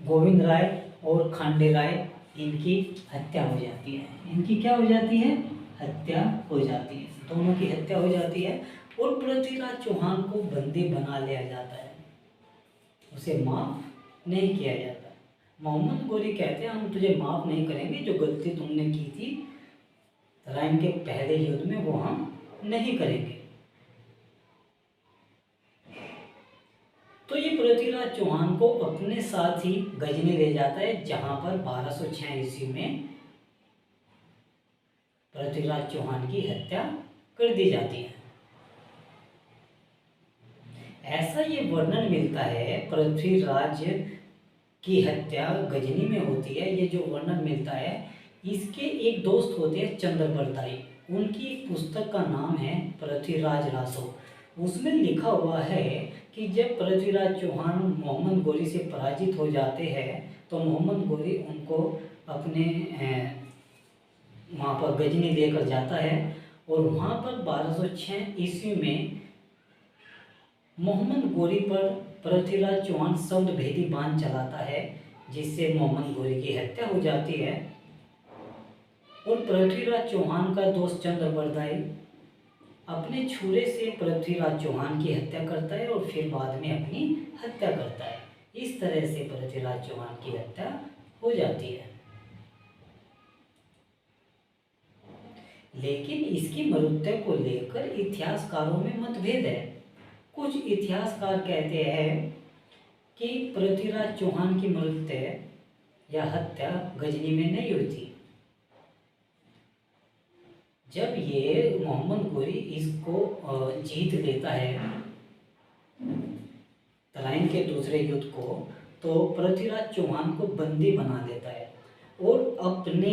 गोविंद राय और खांडे राय, इनकी हत्या हो जाती है। इनकी क्या हो जाती है? हत्या हो जाती है। दोनों की हत्या हो जाती है और पृथ्वीराज चौहान को बंदी बना लिया जाता है, उसे माफ नहीं किया जाता। मोहम्मद गोरी कहते हैं हम तुझे माफ नहीं करेंगे, जो गलती तुमने की थी तराइन के पहले युद्ध में वो हम नहीं करेंगे। तो ये पृथ्वीराज चौहान को अपने साथ ही गजनी ले जाता है, जहां पर 1206 ईस्वी में पृथ्वीराज चौहान की हत्या कर दी जाती है। ऐसा ये वर्णन मिलता है, पृथ्वीराज की हत्या गजनी में होती है, ये जो वर्णन मिलता है इसके एक दोस्त होते हैं चंद्रबरदाई। उनकी एक पुस्तक का नाम है पृथ्वीराज रासो। उसमें लिखा हुआ है कि जब पृथ्वीराज चौहान मोहम्मद गोरी से पराजित हो जाते हैं तो मोहम्मद गोरी उनको अपने वहाँ पर गजनी लेकर जाता है और वहाँ पर 1206 ईस्वी में मोहम्मद गोरी पर पृथ्वीराज चौहान शब्द भेदी बाण चलाता है, जिससे मोहम्मद गोरी की हत्या हो जाती है। और पृथ्वीराज चौहान का दोस्त चंद्रबरदाई अपने छुरे से पृथ्वीराज चौहान की हत्या करता है और फिर बाद में अपनी हत्या करता है। इस तरह से पृथ्वीराज चौहान की हत्या हो जाती है। लेकिन इसकी मृत्यु को लेकर इतिहासकारों में मतभेद है। कुछ इतिहासकार कहते हैं कि पृथ्वीराज चौहान की मृत्यु या हत्या गजनी में नहीं हुई थी। जब ये मोहम्मद गोरी इसको जीत लेता है तराइन के दूसरे युद्ध को, तो पृथ्वीराज चौहान को बंदी बना लेता है और अपने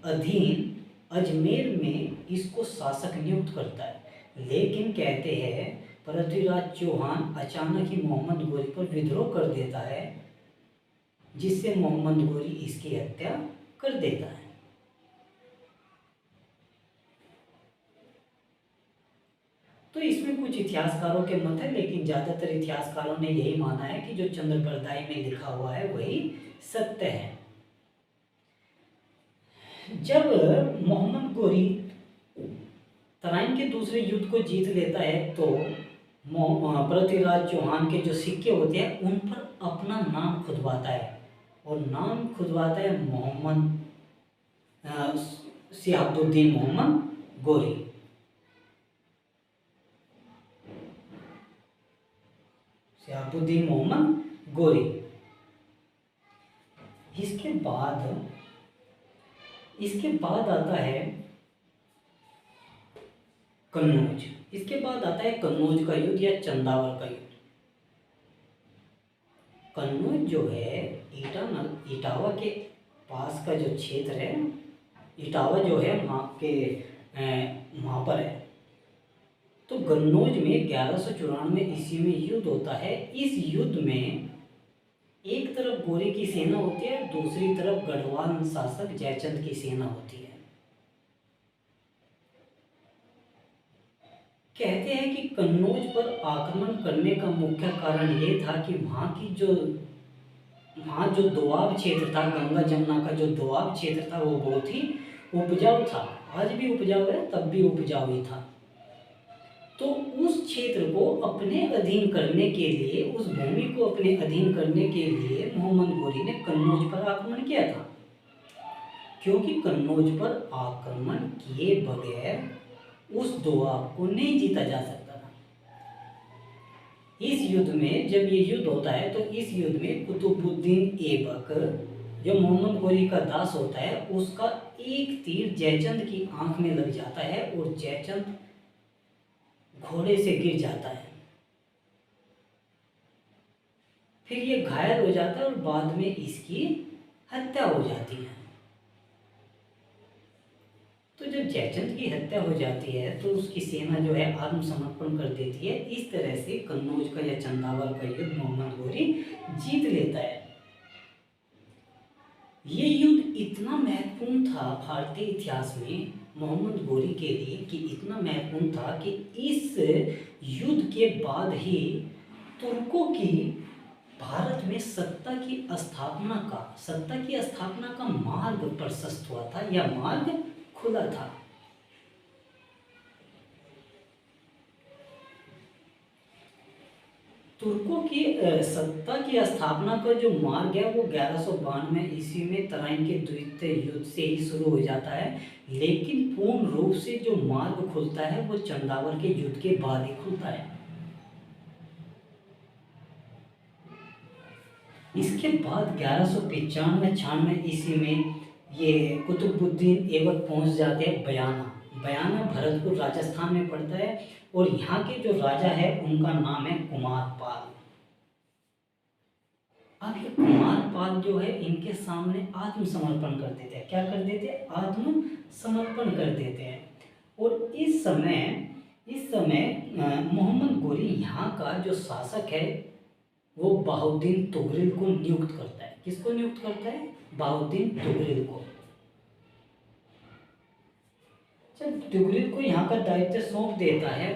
अधीन अजमेर में इसको शासक नियुक्त करता है। लेकिन कहते हैं पृथ्वीराज चौहान अचानक ही मोहम्मद गोरी पर विद्रोह कर देता है, जिससे मोहम्मद गोरी इसकी हत्या कर देता है। तो इसमें कुछ इतिहासकारों के मत है, लेकिन ज़्यादातर इतिहासकारों ने यही माना है कि जो चंद्रबरदाई में लिखा हुआ है वही सत्य है। जब मोहम्मद गोरी तराइन के दूसरे युद्ध को जीत लेता है तो पृथ्वीराज चौहान के जो सिक्के होते हैं उन पर अपना नाम खुदवाता है और नाम खुदवाता है मोहम्मद सिहाबुद्दीन मोहम्मद गोरी। सिहाबुद्दीन मोहम्मद गोरी। इसके बाद आता है कन्नौज। इसके बाद आता है कन्नौज का युद्ध या चंदावर का युद्ध। कन्नौज जो है इटावा के पास का जो क्षेत्र है, इटावा जो है वहाँ पर है। तो कन्नौज में 1194 ईस्वी में युद्ध होता है। इस युद्ध में एक तरफ गोरी की सेना होती है, दूसरी तरफ गढ़वाल शासक जयचंद की सेना होती है। कहते हैं कि कन्नौज पर आक्रमण करने का मुख्य कारण ये था कि वहाँ जो दोआब क्षेत्र था, गंगा जमुना का जो दोआब क्षेत्र था वो बहुत ही उपजाऊ था, आज भी उपजाऊ है, तब भी उपजाऊ ही था। तो उस क्षेत्र को अपने अधीन करने के लिए, उस भूमि को अपने अधीन करने के लिए मोहम्मद गोरी ने कन्नौज पर आक्रमण किया था, क्योंकि कन्नौज पर आक्रमण किए बगैर उस दोआब को नहीं जीता जा सकता था। इस युद्ध में, जब ये युद्ध होता है, तो इस युद्ध में कुतुबुद्दीन ऐबक, जो मोहम्मद गोरी का दास होता है, उसका एक तीर जयचंद की आंख में लग जाता है और जयचंद घोड़े से गिर जाता है। फिर ये घायल हो जाता है और बाद में इसकी हत्या हो जाती है। तो जब जयचंद की हत्या हो जाती है तो उसकी सेना जो है आत्मसमर्पण कर देती है। इस तरह से कन्नौज का या चंदावल का युद्ध मोहम्मद गोरी जीत लेता है। ये युद्ध इतना महत्वपूर्ण था भारतीय इतिहास में मोहम्मद गोरी के लिए, कि इतना महत्वपूर्ण था कि इस युद्ध के बाद ही तुर्कों की भारत में सत्ता की स्थापना का मार्ग प्रशस्त हुआ था, या मार्ग खुला था। तुर्कों की सत्ता की स्थापना का जो मार्ग है वो 1192 ईस्वी में तराइन के द्वितीय युद्ध से ही शुरू हो जाता है, लेकिन पूर्ण रूप से जो मार्ग खुलता है वो चंदावल के युद्ध के बाद ही खुलता है। इसके बाद 1195-96 ईस्वी में ये कुतुबुद्दीन ऐबक पहुंच जाते हैं बयाना। बयाना भरतपुर राजस्थान में पड़ता है और यहाँ के जो राजा है उनका नाम है कुमारपाल। अब ये कुमारपाल जो है इनके सामने आत्मसमर्पण कर देते हैं। क्या कर देते हैं? आत्मसमर्पण कर देते हैं। और इस समय मोहम्मद गोरी यहाँ का जो शासक है वो बहाउद्दीन तुगरिल को नियुक्त करता है। किसको नियुक्त करता है? बहाउद्दीन तुगरिल को। जब तुगरिल को यहाँ का दायित्व सौंप देता है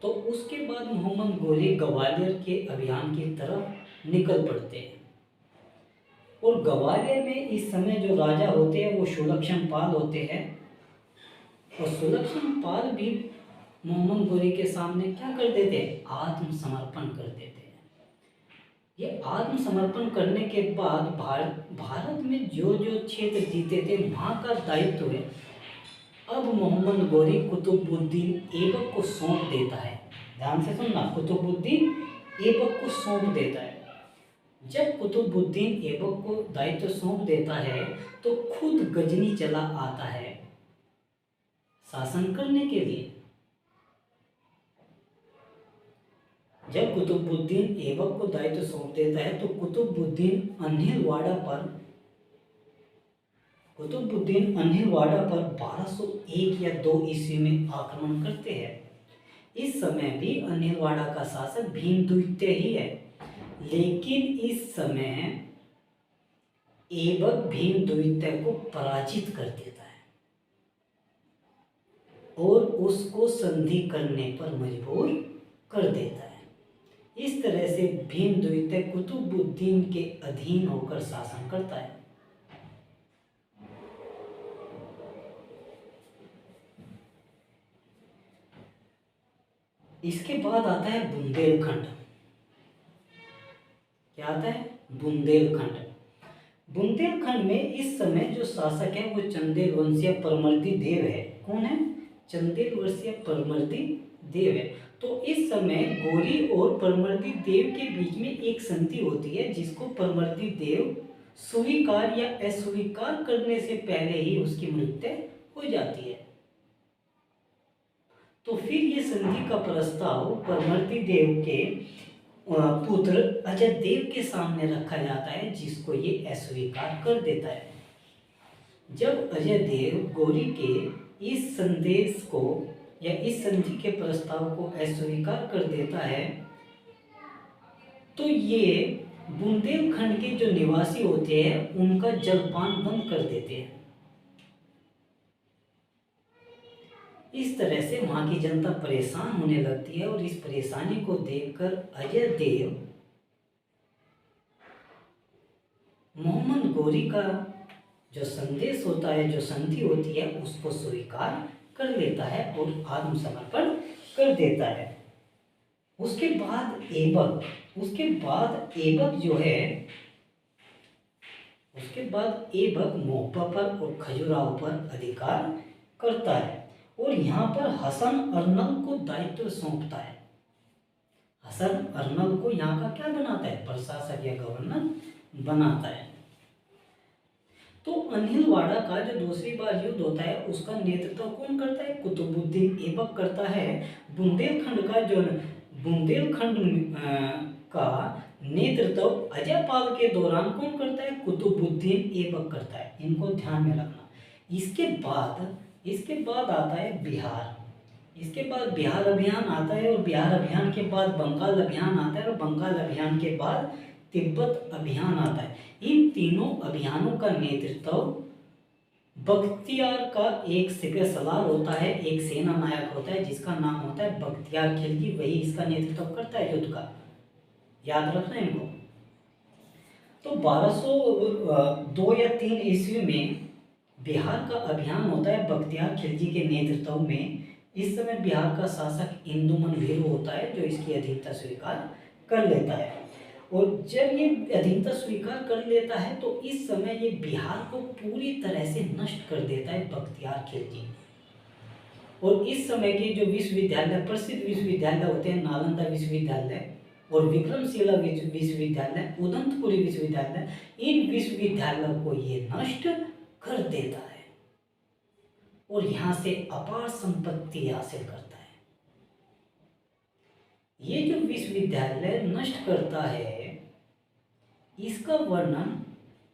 तो उसके बाद मोहम्मद गोरी ग्वालियर के अभियान की तरफ निकल पड़ते हैं। और ग्वालियर में इस समय जो राजा होते हैं वो सुलक्षण पाल होते हैं। और सुलक्षण पाल भी मोहम्मद गोरी के सामने क्या कर देते हैं? आत्मसमर्पण कर देते हैं। ये आत्मसमर्पण करने के बाद भारत में जो जो क्षेत्र जीते थे वहाँ का दायित्व है अब मोहम्मद गोरी कुतुबुद्दीन ऐबक को सौंप देता है। ध्यान से सुनना, कुतुबुद्दीन ऐबक को सौंप देता है। जब कुतुबुद्दीन ऐबक को दायित्व सौंप देता है तो खुद गजनी चला आता है शासन करने के लिए। जब कुतुबुद्दीन ऐबक को दायित्व सौंप देता है तो कुतुबुद्दीन अन्हिलवाड़ा पर 1201 या 2 ईस्वी में आक्रमण करते हैं। इस समय भी अन्हिलवाड़ा का शासक भीम द्वितीय ही है, लेकिन इस समय ऐबक भीम द्वितीय को पराजित कर देता है और उसको संधि करने पर मजबूर कर देता है। इस तरह से भीम द्वितीय कुतुबुद्दीन के अधीन होकर शासन करता है। इसके बाद आता है बुंदेलखंड। क्या आता है? बुंदेलखंड। बुंदेलखंड में इस समय जो शासक है वो चंदेल वंशीय परमर्दी देव है। कौन है? चंदेल वंशीय परमर्दी देव है। तो इस समय गोरी और परमर्दी देव के बीच में एक संधि होती है जिसको परमर्दी देव स्वीकार या अस्वीकार करने से पहले ही उसकी मृत्यु हो जाती है। तो फिर ये संधि का प्रस्ताव परमर्दी देव के पुत्र अजय देव के सामने रखा जाता है, जिसको ये अस्वीकार कर देता है। जब अजय देव गोरी के इस संदेश को या इस संधि के प्रस्ताव को अस्वीकार कर देता है तो ये बुंदेलखंड के जो निवासी होते हैं उनका जलपान बंद कर देते हैं। इस तरह से वहाँ की जनता परेशान होने लगती है और इस परेशानी को देखकर अजय देव मोहम्मद गोरी का जो संदेश होता है, जो संधि होती है, उसको स्वीकार कर लेता है और आत्मसमर्पण कर देता है। उसके बाद ऐबक, मोहब्बा पर और खजुराहो पर अधिकार करता है और यहाँ पर हसन अर्नल को दायित्व सौंपता है। हसन अर्नल को यहाँ का क्या बनाता है, प्रशासक या गवर्नर बनाता है। तो अनिलवाड़ा का जो दूसरी बार युद्ध होता है उसका नेतृत्व कौन करता है, कुतुबुद्दीन ऐबक करता है। बुंदेलखंड का नेतृत्व अजयपाल के दौरान कौन करता है, कुतुबुद्दीन ऐबक करता है। इनको ध्यान में रखना। इसके बाद आता है बिहार। इसके बाद बिहार अभियान आता है और बिहार अभियान के बाद बंगाल अभियान आता है और बंगाल अभियान के बाद तिब्बत अभियान आता है। इन तीनों अभियानों का नेतृत्व बख्तियार का एक सिपह सलार होता है, एक सेना नायक होता है जिसका नाम होता है बख्तियार खिलजी। वही इसका नेतृत्व करता है युद्ध का, याद रखना इनको। तो 1202 या 3 ईस्वी में बिहार का अभियान होता है बख्तियार खिलजी के नेतृत्व में। इस समय बिहार का शासक इंदुमन भीरू होता है जो इसकी अधीनता स्वीकार कर लेता है। और जब ये अधीनता स्वीकार कर लेता है तो इस समय ये बिहार को पूरी तरह से नष्ट कर देता है बख्तियार खिलजी। और इस समय के जो विश्वविद्यालय, प्रसिद्ध विश्वविद्यालय होते हैं, नालंदा विश्वविद्यालय और विक्रमशिला विश्वविद्यालय, उदंतपुरी विश्वविद्यालय, इन विश्वविद्यालयों को ये नष्ट कर देता है और यहाँ से अपार संपत्ति हासिल करता है। ये जो विश्वविद्यालय नष्ट करता है इसका वर्णन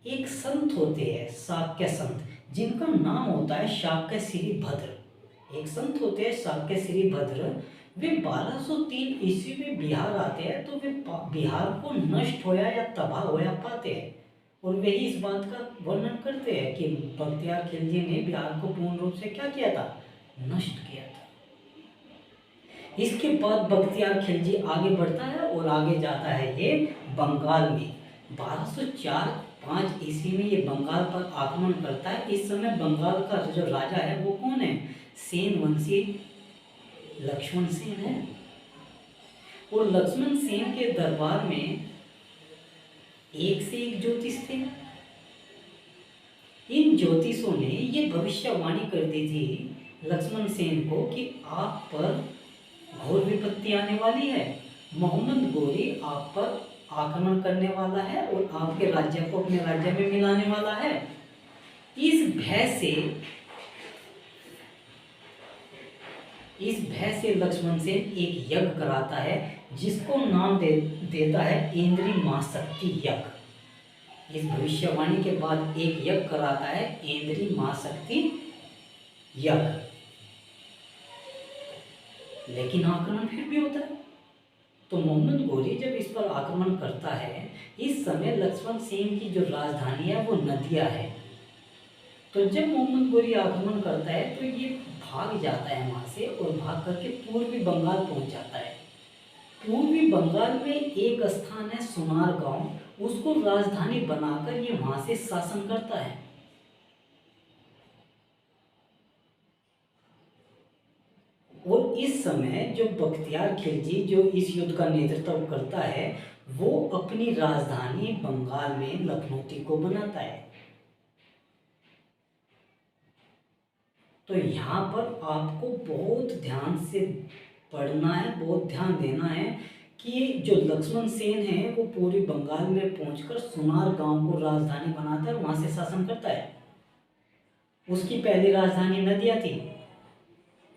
एक संत होते हैं, शाक्य संत, जिनका नाम होता है शाक्य श्री भद्र। एक संत होते हैं शाक्य श्री भद्र। वे 1203 ईस्वी में बिहार आते हैं तो वे बिहार को नष्ट होया या तबाह होया पाते हैं और वे इस बात का वर्णन करते हैं कि बख्तियार खिलजी ने बिहार को पूर्ण रूप से क्या किया था, नष्ट किया था। इसके बाद बख्तियार खिलजी आगे बढ़ता है और आगे जाता है ये बंगाल में। 1204-5 ईस्वी में ये बंगाल पर आक्रमण करता है। इस समय बंगाल का जो राजा है वो कौन है, सेन वंशी लक्ष्मण सेन है। और लक्ष्मण सेन के दरबार में एक से एक ज्योतिष थे। इन ज्योतिषों ने ये भविष्यवाणी कर दी थी लक्ष्मण सेन को कि आप पर घोर विपत्ति आने वाली है, मोहम्मद गोरी आप पर आक्रमण करने वाला है और आपके राज्य को अपने राज्य में मिलाने वाला है। इस भय से लक्ष्मण सेन एक यज्ञ कराता है जिसको नाम देता है इंद्री महाशक्ति यज्ञ। इस भविष्यवाणी के बाद एक यज्ञ कराता है इंद्री महाशक्ति यज्ञ, लेकिन आक्रमण फिर भी होता है। तो मोहम्मद गोरी जब इस पर आक्रमण करता है, इस समय लक्ष्मण सेन की जो राजधानी है वो नदिया है। तो जब मोहम्मद गोरी आक्रमण करता है तो ये भाग जाता है वहाँ से और भाग करके पूर्वी बंगाल पहुँच जाता है। पूर्वी बंगाल में एक स्थान है सोनार गांव, उसको राजधानी बनाकर ये वहाँ से शासन करता है। और इस समय जो बख्तियार खिलजी जो इस युद्ध का नेतृत्व करता है वो अपनी राजधानी बंगाल में लखनौती को बनाता है। तो यहाँ पर आपको बहुत ध्यान से पढ़ना है, बहुत ध्यान देना है कि जो लक्ष्मण सेन है वो पूरी बंगाल में पहुंचकर सुनार गांव को राजधानी बनाता है, वहां से शासन करता है। उसकी पहली राजधानी नदिया थी।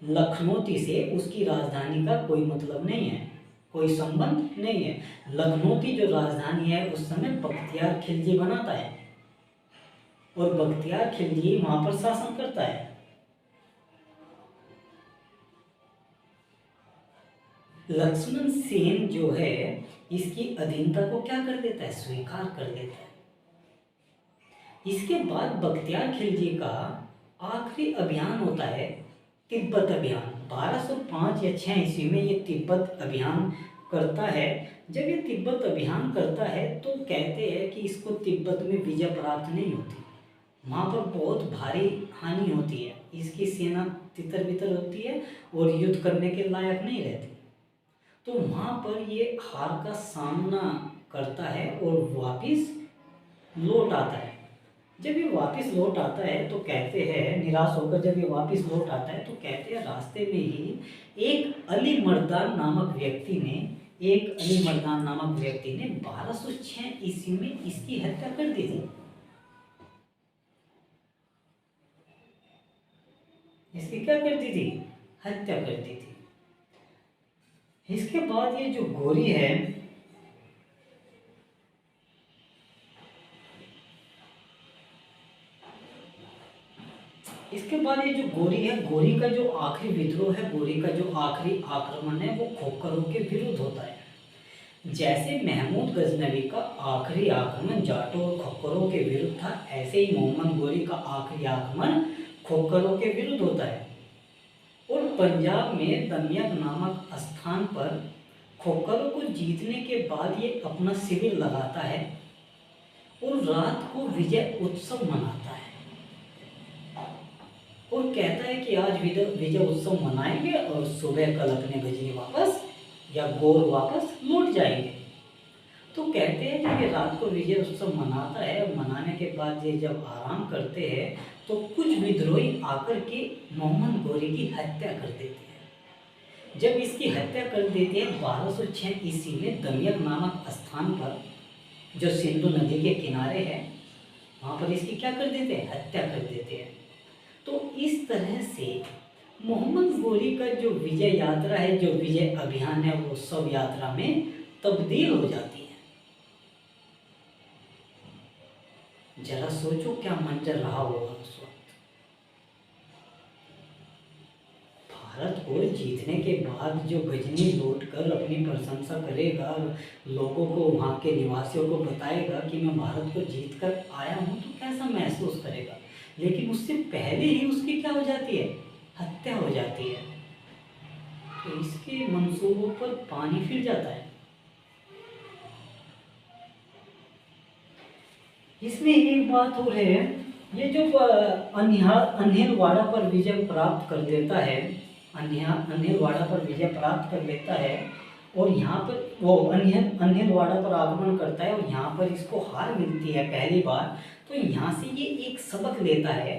लखनौती से उसकी राजधानी का कोई मतलब नहीं है, कोई संबंध नहीं है। लखनौती जो राजधानी है उस समय बख्तियार खिलजी बनाता है और बख्तियार खिलजी वहां पर शासन करता है। लक्ष्मण सेन जो है इसकी अधीनता को क्या कर देता है, स्वीकार कर लेता है। इसके बाद बख्तियार खिलजी का आखिरी अभियान होता है तिब्बत अभियान। 1205 या 6 ईस्वी में ये तिब्बत अभियान करता है। जब ये तिब्बत अभियान करता है तो कहते हैं कि इसको तिब्बत में विजय प्राप्त नहीं होती, वहाँ पर बहुत भारी हानि होती है, इसकी सेना तितर बितर होती है और युद्ध करने के लायक नहीं रहती। तो वहाँ पर ये हार का सामना करता है और वापिस लौट आता है। जब ये वापस लौट आता है तो कहते हैं, निराश होकर जब ये वापस लौट आता है तो कहते हैं रास्ते में ही एक अली मर्दान नामक व्यक्ति ने 1206 ईस्वी में इसकी हत्या कर दी थी। इसकी क्या कर दी थी? हत्या कर दी थी। इसके बाद ये जो गोरी है, इसके बाद ये जो गोरी है, गोरी का जो आखिरी विद्रोह है, गोरी का जो आखिरी आक्रमण है वो खोखरों के विरुद्ध होता है। जैसे महमूद गजनवी का आखिरी आक्रमण जाटों और खोखरों के विरुद्ध था, ऐसे ही मोहम्मद गोरी का आखिरी आक्रमण खोखरों के विरुद्ध होता है। और पंजाब में दमियत नामक स्थान पर खोखरों को जीतने के बाद ये अपना शिविर लगाता है और रात को विजय उत्सव मनाता है और कहता है कि आज विजय उत्सव मनाएंगे और सुबह कल अपने गजनी वापस या गौर वापस लौट जाएंगे। तो कहते हैं जब ये रात को विजय उत्सव मनाता है, मनाने के बाद ये जब आराम करते हैं तो कुछ विद्रोही आकर के मोहम्मद गोरी की हत्या कर देते हैं। जब इसकी हत्या कर देते हैं 1206 ईस्वी में दमियत नामक स्थान पर, जो सिंधु नदी के किनारे है, वहाँ पर इसकी क्या कर देते हैं? हत्या कर देते हैं। तो इस तरह से मोहम्मद गोरी का जो विजय यात्रा है, जो विजय अभियान है, वो सब यात्रा में तब्दील हो जाती है। जरा सोचो क्या मंजर रहा होगा उस वक्त। भारत को जीतने के बाद जो गजनी लौटकर अपनी प्रशंसा करेगा, लोगों को, वहाँ के निवासियों को बताएगा कि मैं भारत को जीत कर आया हूँ, तो कैसा महसूस करेगा। लेकिन उससे पहले ही उसकी क्या हो जाती है? हत्या हो जाती है। तो इसके मंसूबों पर पानी फिर जाता है। इसमें एक बात और है, ये जो अन्हिलवाड़ा पर विजय प्राप्त कर देता है, अन्हिलवाड़ा पर विजय प्राप्त कर लेता है और यहाँ पर वो अन्हिलवाड़ा पर आक्रमण करता है और यहाँ पर इसको हार मिलती है पहली बार। तो यहाँ से ये एक सबक लेता है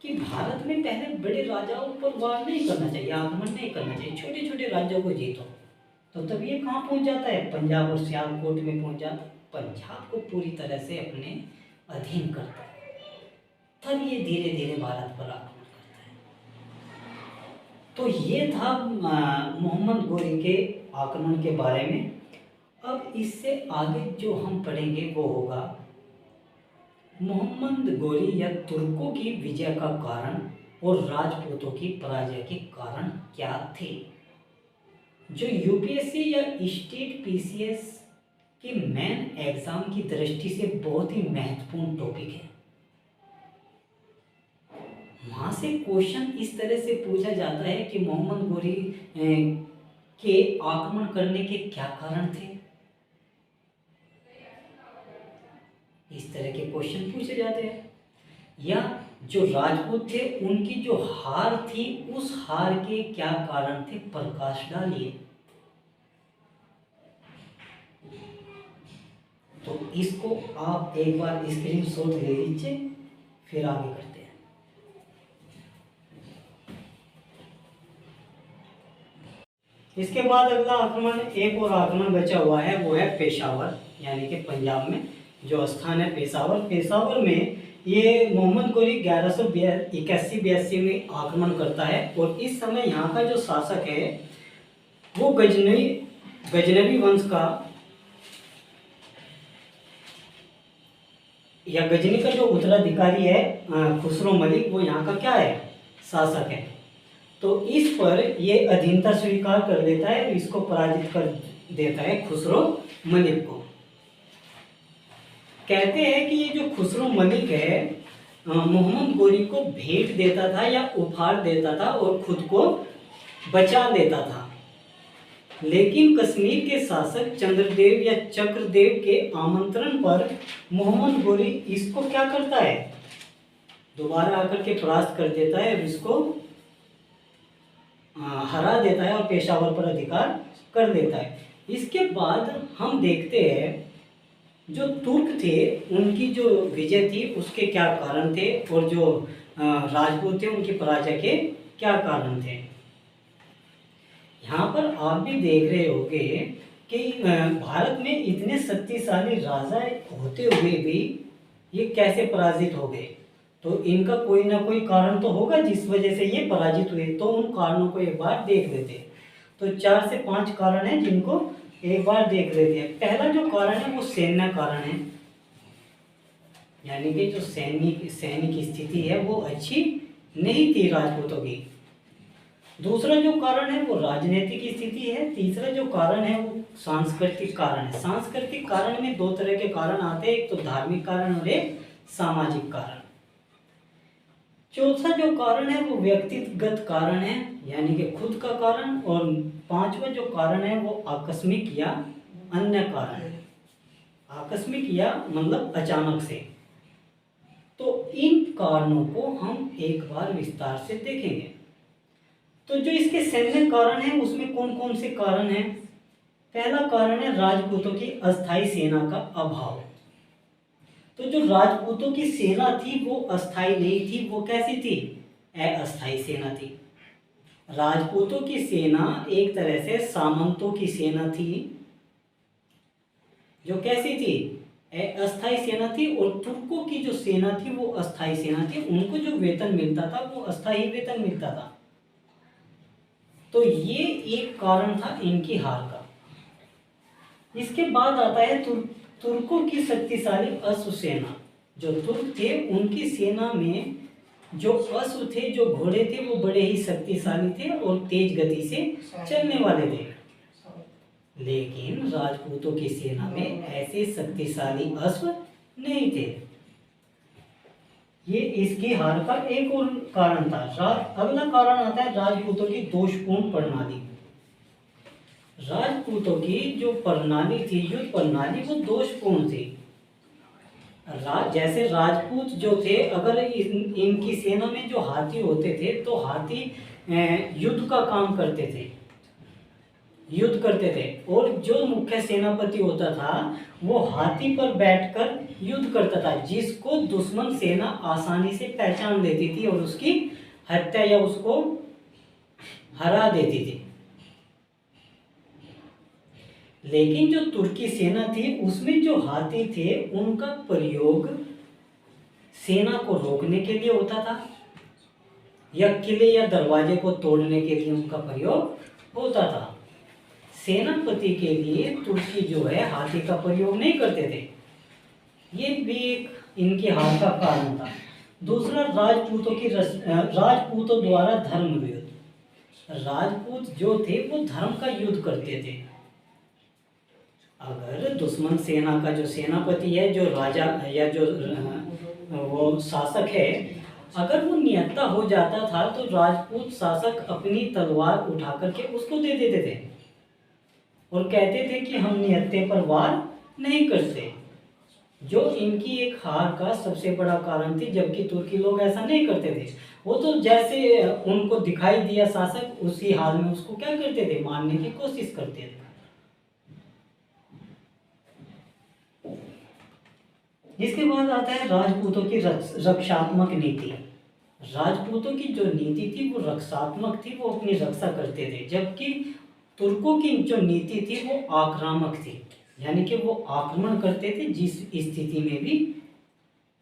कि भारत में पहले बड़े राजाओं पर वार नहीं करना चाहिए, आक्रमण नहीं करना चाहिए, छोटे छोटे राज्यों को जीतो। तो तब ये कहाँ पहुँच जाता है? पंजाब और सियालकोट में पहुँच जाता है। पंजाब को पूरी तरह से अपने अधीन करता है। तब ये धीरे धीरे भारत पर आक्रमण करता है। तो ये था मोहम्मद गोरी के आक्रमण के बारे में। अब इससे आगे जो हम पढ़ेंगे वो होगा मोहम्मद गोरी या तुर्कों की विजय का कारण और राजपूतों की पराजय के कारण क्या थे, जो यूपीएससी या स्टेट पीसीएस के मेन एग्जाम की दृष्टि से बहुत ही महत्वपूर्ण टॉपिक है। वहाँ से क्वेश्चन इस तरह से पूछा जाता है कि मोहम्मद गोरी के आक्रमण करने के क्या कारण थे। इस तरह के क्वेश्चन पूछे जाते हैं। या जो राजपूत थे उनकी जो हार थी, उस हार के क्या कारण थे, प्रकाश डालिए। तो इसको आप एक बार स्क्रीनशॉट ले लीजिए, फिर आगे करते हैं। इसके बाद अगला आक्रमण, एक और आक्रमण बचा हुआ है, वो है पेशावर, यानी कि पंजाब में जो स्थान है पेशावर। पेशावर में ये मोहम्मद गोरी 1181-82 में आक्रमण करता है और इस समय यहाँ का जो शासक है वो गजनवी वंश का या गजनी का जो उत्तराधिकारी है खुसरो मलिक, वो यहाँ का क्या है? शासक है। तो इस पर ये अधीनता स्वीकार कर लेता है, इसको पराजित कर देता है खुसरो मलिक को। कहते हैं कि ये जो खुसरो मलिक है मोहम्मद गोरी को भेंट देता था या उपहार देता था और खुद को बचा लेता था। लेकिन कश्मीर के शासक चंद्रदेव या चक्रदेव के आमंत्रण पर मोहम्मद गोरी इसको क्या करता है? दोबारा आकर के परास्त कर देता है और इसको हरा देता है और पेशावर पर अधिकार कर लेता है। इसके बाद हम देखते हैं जो तुर्क थे उनकी जो विजय थी उसके क्या कारण थे और जो राजपूत थे उनकी पराजय के क्या कारण थे। यहाँ पर आप भी देख रहे होंगे कि भारत में इतने शक्तिशाली राजा होते हुए भी ये कैसे पराजित हो गए। तो इनका कोई ना कोई कारण तो होगा जिस वजह से ये पराजित हुए। तो उन कारणों को एक बार देख लेते हैं। तो 4 से 5 कारण हैं जिनको एक बार देख लेते हैं। पहला जो कारण है वो सैन्य कारण है, यानी कि जो सैनिक स्थिति है वो अच्छी नहीं थी राजपूतों की। दूसरा जो कारण है वो राजनीतिक स्थिति है। तीसरा जो कारण है वो सांस्कृतिक कारण है। सांस्कृतिक कारण में 2 तरह के कारण आते हैं, एक तो धार्मिक कारण और एक सामाजिक कारण। चौथा जो कारण है वो व्यक्तिगत कारण है, यानी कि खुद का कारण। और 5वां जो कारण है वो आकस्मिक या अन्य कारण है। आकस्मिक या मतलब अचानक से। तो इन कारणों को हम एक बार विस्तार से देखेंगे। तो जो इसके सैन्य कारण है उसमें कौन कौन से कारण हैं। पहला कारण है राजपूतों की अस्थायी सेना का अभाव। तो जो राजपूतों की सेना थी वो अस्थायी नहीं थी, वो कैसी थी, अस्थायी सेना थी। राजपूतों की सेना एक तरह से सामंतों की सेना थी, जो कैसी थी, अस्थायी सेना थी। और तुर्कों की जो सेना थी वो अस्थायी सेना थी। उनको जो वेतन मिलता था वो अस्थायी वेतन मिलता था। तो ये एक कारण था इनकी हार का। इसके बाद आता है तुर्कों की शक्तिशाली अश्व सेना। जो तुर्क थे उनकी सेना में जो अश्व थे, जो घोड़े थे, वो बड़े ही शक्तिशाली थे और तेज गति से चलने वाले थे। लेकिन राजपूतों की सेना में ऐसे शक्तिशाली अश्व नहीं थे। ये इसकी हार का एक और कारण था। अगला कारण आता है राजपूतों की दोषपूर्ण प्रणाली। राजपूतों की जो प्रणाली थी, युद्ध प्रणाली, वो दोषपूर्ण थी। जैसे राजपूत जो थे, अगर इनकी सेना में जो हाथी होते थे तो हाथी युद्ध का काम करते थे, युद्ध करते थे। और जो मुख्य सेनापति होता था वो हाथी पर बैठकर युद्ध करता था, जिसको दुश्मन सेना आसानी से पहचान लेती थी और उसकी हत्या या उसको हरा देती थी। लेकिन जो तुर्की सेना थी उसमें जो हाथी थे उनका प्रयोग सेना को रोकने के लिए होता था, या किले या दरवाजे को तोड़ने के लिए उनका प्रयोग होता था। सेनापति के लिए तुर्की जो है हाथी का प्रयोग नहीं करते थे। ये भी एक इनके हार का कारण था। दूसरा, राजपूतों द्वारा धर्म युद्ध। राजपूत जो थे वो धर्म का युद्ध करते थे। अगर दुश्मन सेना का जो सेनापति है, जो राजा या जो वो शासक है, अगर वो निहत्था हो जाता था तो राजपूत शासक अपनी तलवार उठा करके उसको दे देते थे और कहते थे कि हम निहत्थे पर वार नहीं करते, जो इनकी एक हार का सबसे बड़ा कारण थी। जबकि तुर्की लोग ऐसा नहीं करते थे। वो तो जैसे उनको दिखाई दिया शासक, उसी हाल में उसको क्या करते थे, मारने की कोशिश करते थे। इसके बाद आता है राजपूतों की रक्षात्मक नीति। राजपूतों की जो नीति थी वो रक्षात्मक थी, वो अपनी रक्षा करते थे। जबकि तुर्कों की जो नीति थी वो आक्रामक थी, यानी कि वो आक्रमण करते थे जिस स्थिति में भी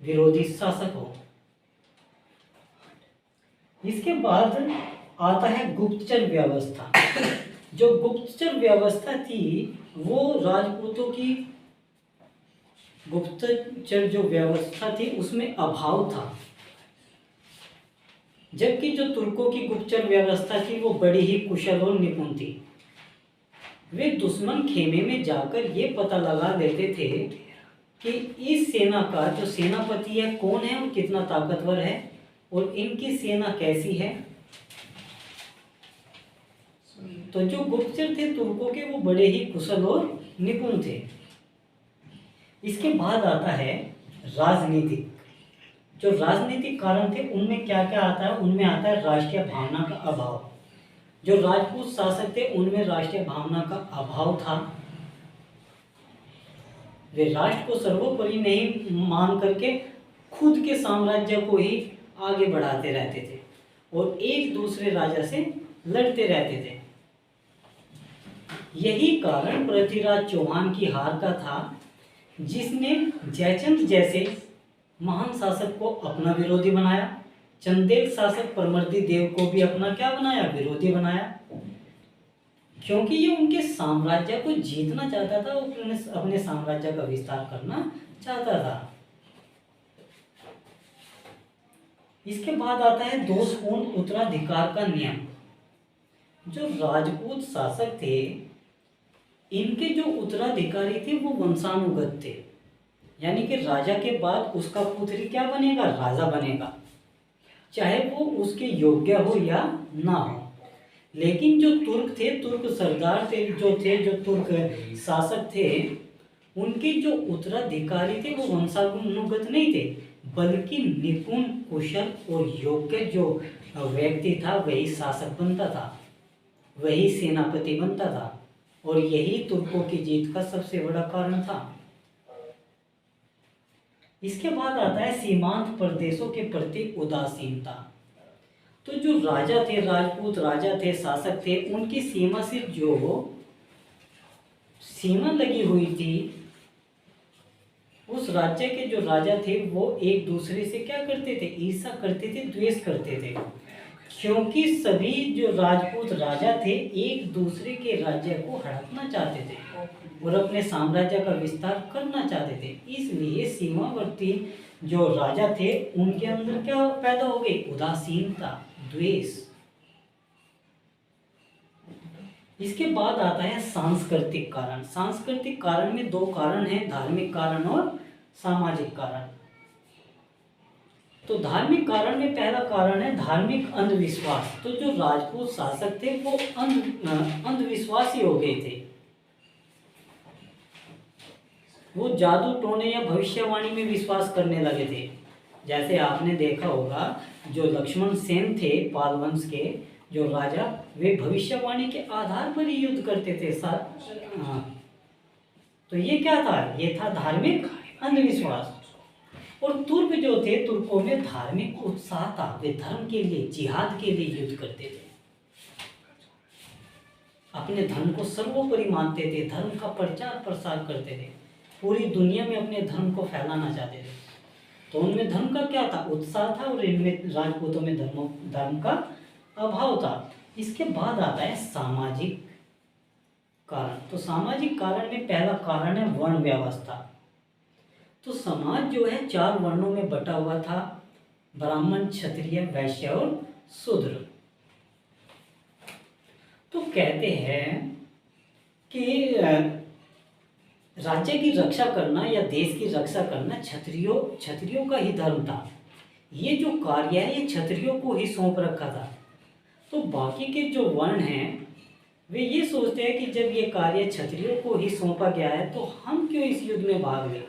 विरोधी शासक हो। इसके बाद आता है गुप्तचर व्यवस्था। जो गुप्तचर व्यवस्था थी वो राजपूतों की गुप्तचर जो व्यवस्था थी उसमें अभाव था। जबकि जो तुर्कों की गुप्तचर व्यवस्था थी वो बड़ी ही कुशल और निपुण थी। वे दुश्मन खेमे में जाकर ये पता लगा लेते थे कि इस सेना का जो सेनापति है कौन है और कितना ताकतवर है और इनकी सेना कैसी है। तो जो गुप्तचर थे तुर्कों के वो बड़े ही कुशल और निपुण थे। इसके बाद आता है राजनीतिक। जो राजनीतिक कारण थे उनमें क्या क्या आता है, उनमें आता है राष्ट्रीय भावना का अभाव। जो राजपूत शासक थे उनमें राष्ट्रीय भावना का अभाव था। वे राष्ट्र को सर्वोपरि नहीं मान करके खुद के साम्राज्य को ही आगे बढ़ाते रहते थे और एक दूसरे राजा से लड़ते रहते थे। यही कारण पृथ्वीराज चौहान की हार का था, जिसने जयचंद जैसे महान शासक को अपना विरोधी बनाया। चंदेल शासक परमर्दी देव को भी अपना क्या बनाया, विरोधी बनाया, क्योंकि ये उनके साम्राज्य को जीतना चाहता था और अपने साम्राज्य का विस्तार करना चाहता था। इसके बाद आता है दोषपूर्ण उत्तराधिकार का नियम। जो राजपूत शासक थे इनके जो उत्तराधिकारी थे वो वंशानुगत थे, यानी कि राजा के बाद उसका पुत्र क्या बनेगा, राजा बनेगा, चाहे वो उसके योग्य हो या ना हो। लेकिन जो तुर्क थे, तुर्क सरदार थे, जो तुर्क शासक थे, उनके जो उत्तराधिकारी थे वो वंशानुगत नहीं थे, बल्कि निपुण, कुशल और योग्य जो व्यक्ति था वही शासक बनता था, वही सेनापति बनता था। और यही तुर्कों की जीत का सबसे बड़ा कारण था। इसके बाद आता है सीमांत प्रदेशों के प्रति उदासीनता। तो जो राजा थे, राजपूत राजा थे, शासक थे, उनकी सीमा से जो सीमा लगी हुई थी, उस राज्य के जो राजा थे वो एक दूसरे से क्या करते थे, ईर्ष्या करते थे, द्वेष करते थे, क्योंकि सभी जो राजपूत राजा थे एक दूसरे के राज्य को हड़पना चाहते थे और अपने साम्राज्य का विस्तार करना चाहते थे। इसलिए सीमावर्ती जो राजा थे उनके अंदर क्या पैदा हो गई, उदासीनता, द्वेष। इसके बाद आता है सांस्कृतिक कारण। सांस्कृतिक कारण में दो कारण हैं, धार्मिक कारण और सामाजिक कारण। तो धार्मिक कारण में पहला कारण है धार्मिक अंधविश्वास। तो जो राजपूत शासक थे वो अंधविश्वासी हो गए थे। वो जादू टोने या भविष्यवाणी में विश्वास करने लगे थे। जैसे आपने देखा होगा जो लक्ष्मण सेन थे पाल वंश के जो राजा, वे भविष्यवाणी के आधार पर ही युद्ध करते थे तो ये क्या था, ये था धार्मिक अंधविश्वास। और तुर्क जो थे, तुर्कों में धार्मिक उत्साह था, वे धर्म के लिए, जिहाद के लिए युद्ध करते थे, अपने धर्म को सर्वोपरि मानते थे, धर्म का प्रचार प्रसार करते थे, पूरी दुनिया में अपने धर्म को फैलाना चाहते थे। तो उनमें धर्म का क्या था, उत्साह था, और इनमें राजपूतों में धर्म का अभाव था। इसके बाद आता है सामाजिक कारण। तो सामाजिक कारण में पहला कारण है वर्ण व्यवस्था। तो समाज जो है 4 वर्णों में बटा हुआ था, ब्राह्मण, क्षत्रिय, वैश्य और शूद्र। तो कहते हैं कि राज्य की रक्षा करना या देश की रक्षा करना क्षत्रियों का ही धर्म था। ये जो कार्य है ये क्षत्रियों को ही सौंप रखा था। तो बाकी के जो वर्ण हैं वे ये सोचते हैं कि जब ये कार्य क्षत्रियों को ही सौंपा गया है तो हम क्यों इस युद्ध में भाग लें।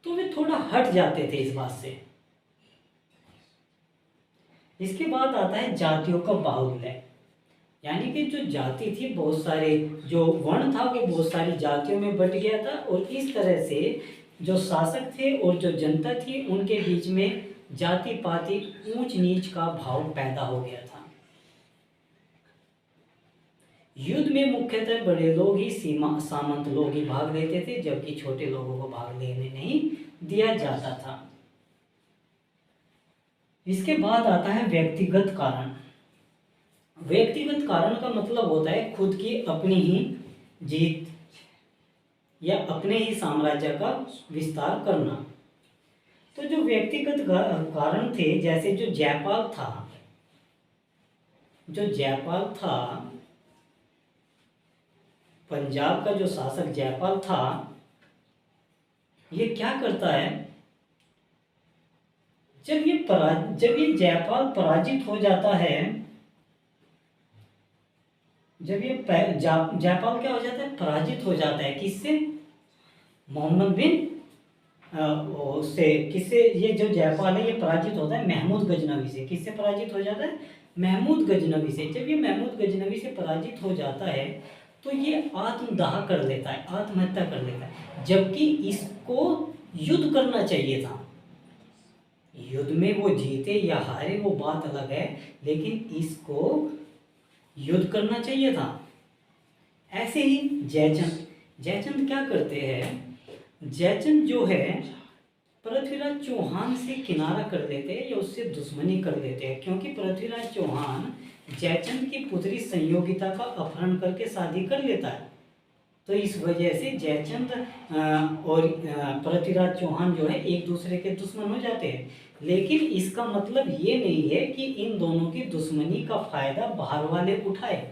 तो वे थोड़ा हट जाते थे इस बात से। इसके बाद आता है जातियों का बाहुल्य, यानी कि जो जाति थी, बहुत सारे जो वर्ण था वो बहुत सारी जातियों में बट गया था, और इस तरह से जो शासक थे और जो जनता थी उनके बीच में जाति पाति, ऊंच नीच का भाव पैदा हो गया था। युद्ध में मुख्यतः बड़े लोग ही, सामंत लोग ही भाग लेते थे, जबकि छोटे लोगों को भाग लेने नहीं दिया जाता था। इसके बाद आता है व्यक्तिगत कारण। व्यक्तिगत कारण का मतलब होता है खुद की अपनी ही जीत या अपने ही साम्राज्य का विस्तार करना। तो जो व्यक्तिगत कारण थे, जैसे जो जयपाल था, पंजाब का जो शासक जयपाल था, ये क्या करता है, जब ये जयपाल पराजित हो जाता है, जब ये जयपाल क्या हो जाता है, पराजित हो जाता है, किससे, मोहम्मद बिन उससे किससे, ये जो जयपाल है ये पराजित होता है महमूद गजनवी से। किससे पराजित हो जाता है? महमूद गजनवी से। जब ये महमूद गजनवी से पराजित हो जाता है तो ये आत्मदाह कर लेता है, आत्महत्या कर लेता है, जबकि इसको युद्ध करना चाहिए था। युद्ध में वो जीते या हारे वो बात अलग है, लेकिन इसको युद्ध करना चाहिए था। ऐसे ही जयचंद, जयचंद क्या करते हैं, जयचंद जो है पृथ्वीराज चौहान से किनारा कर लेते हैं या उससे दुश्मनी कर लेते हैं, क्योंकि पृथ्वीराज चौहान जयचंद की पुत्री संयोगिता का अपहरण करके शादी कर लेता है। तो इस वजह से जयचंद और पृथ्वीराज चौहान जो है एक दूसरे के दुश्मन हो जाते हैं। लेकिन इसका मतलब ये नहीं है कि इन दोनों की दुश्मनी का फायदा बाहर वाले उठाए।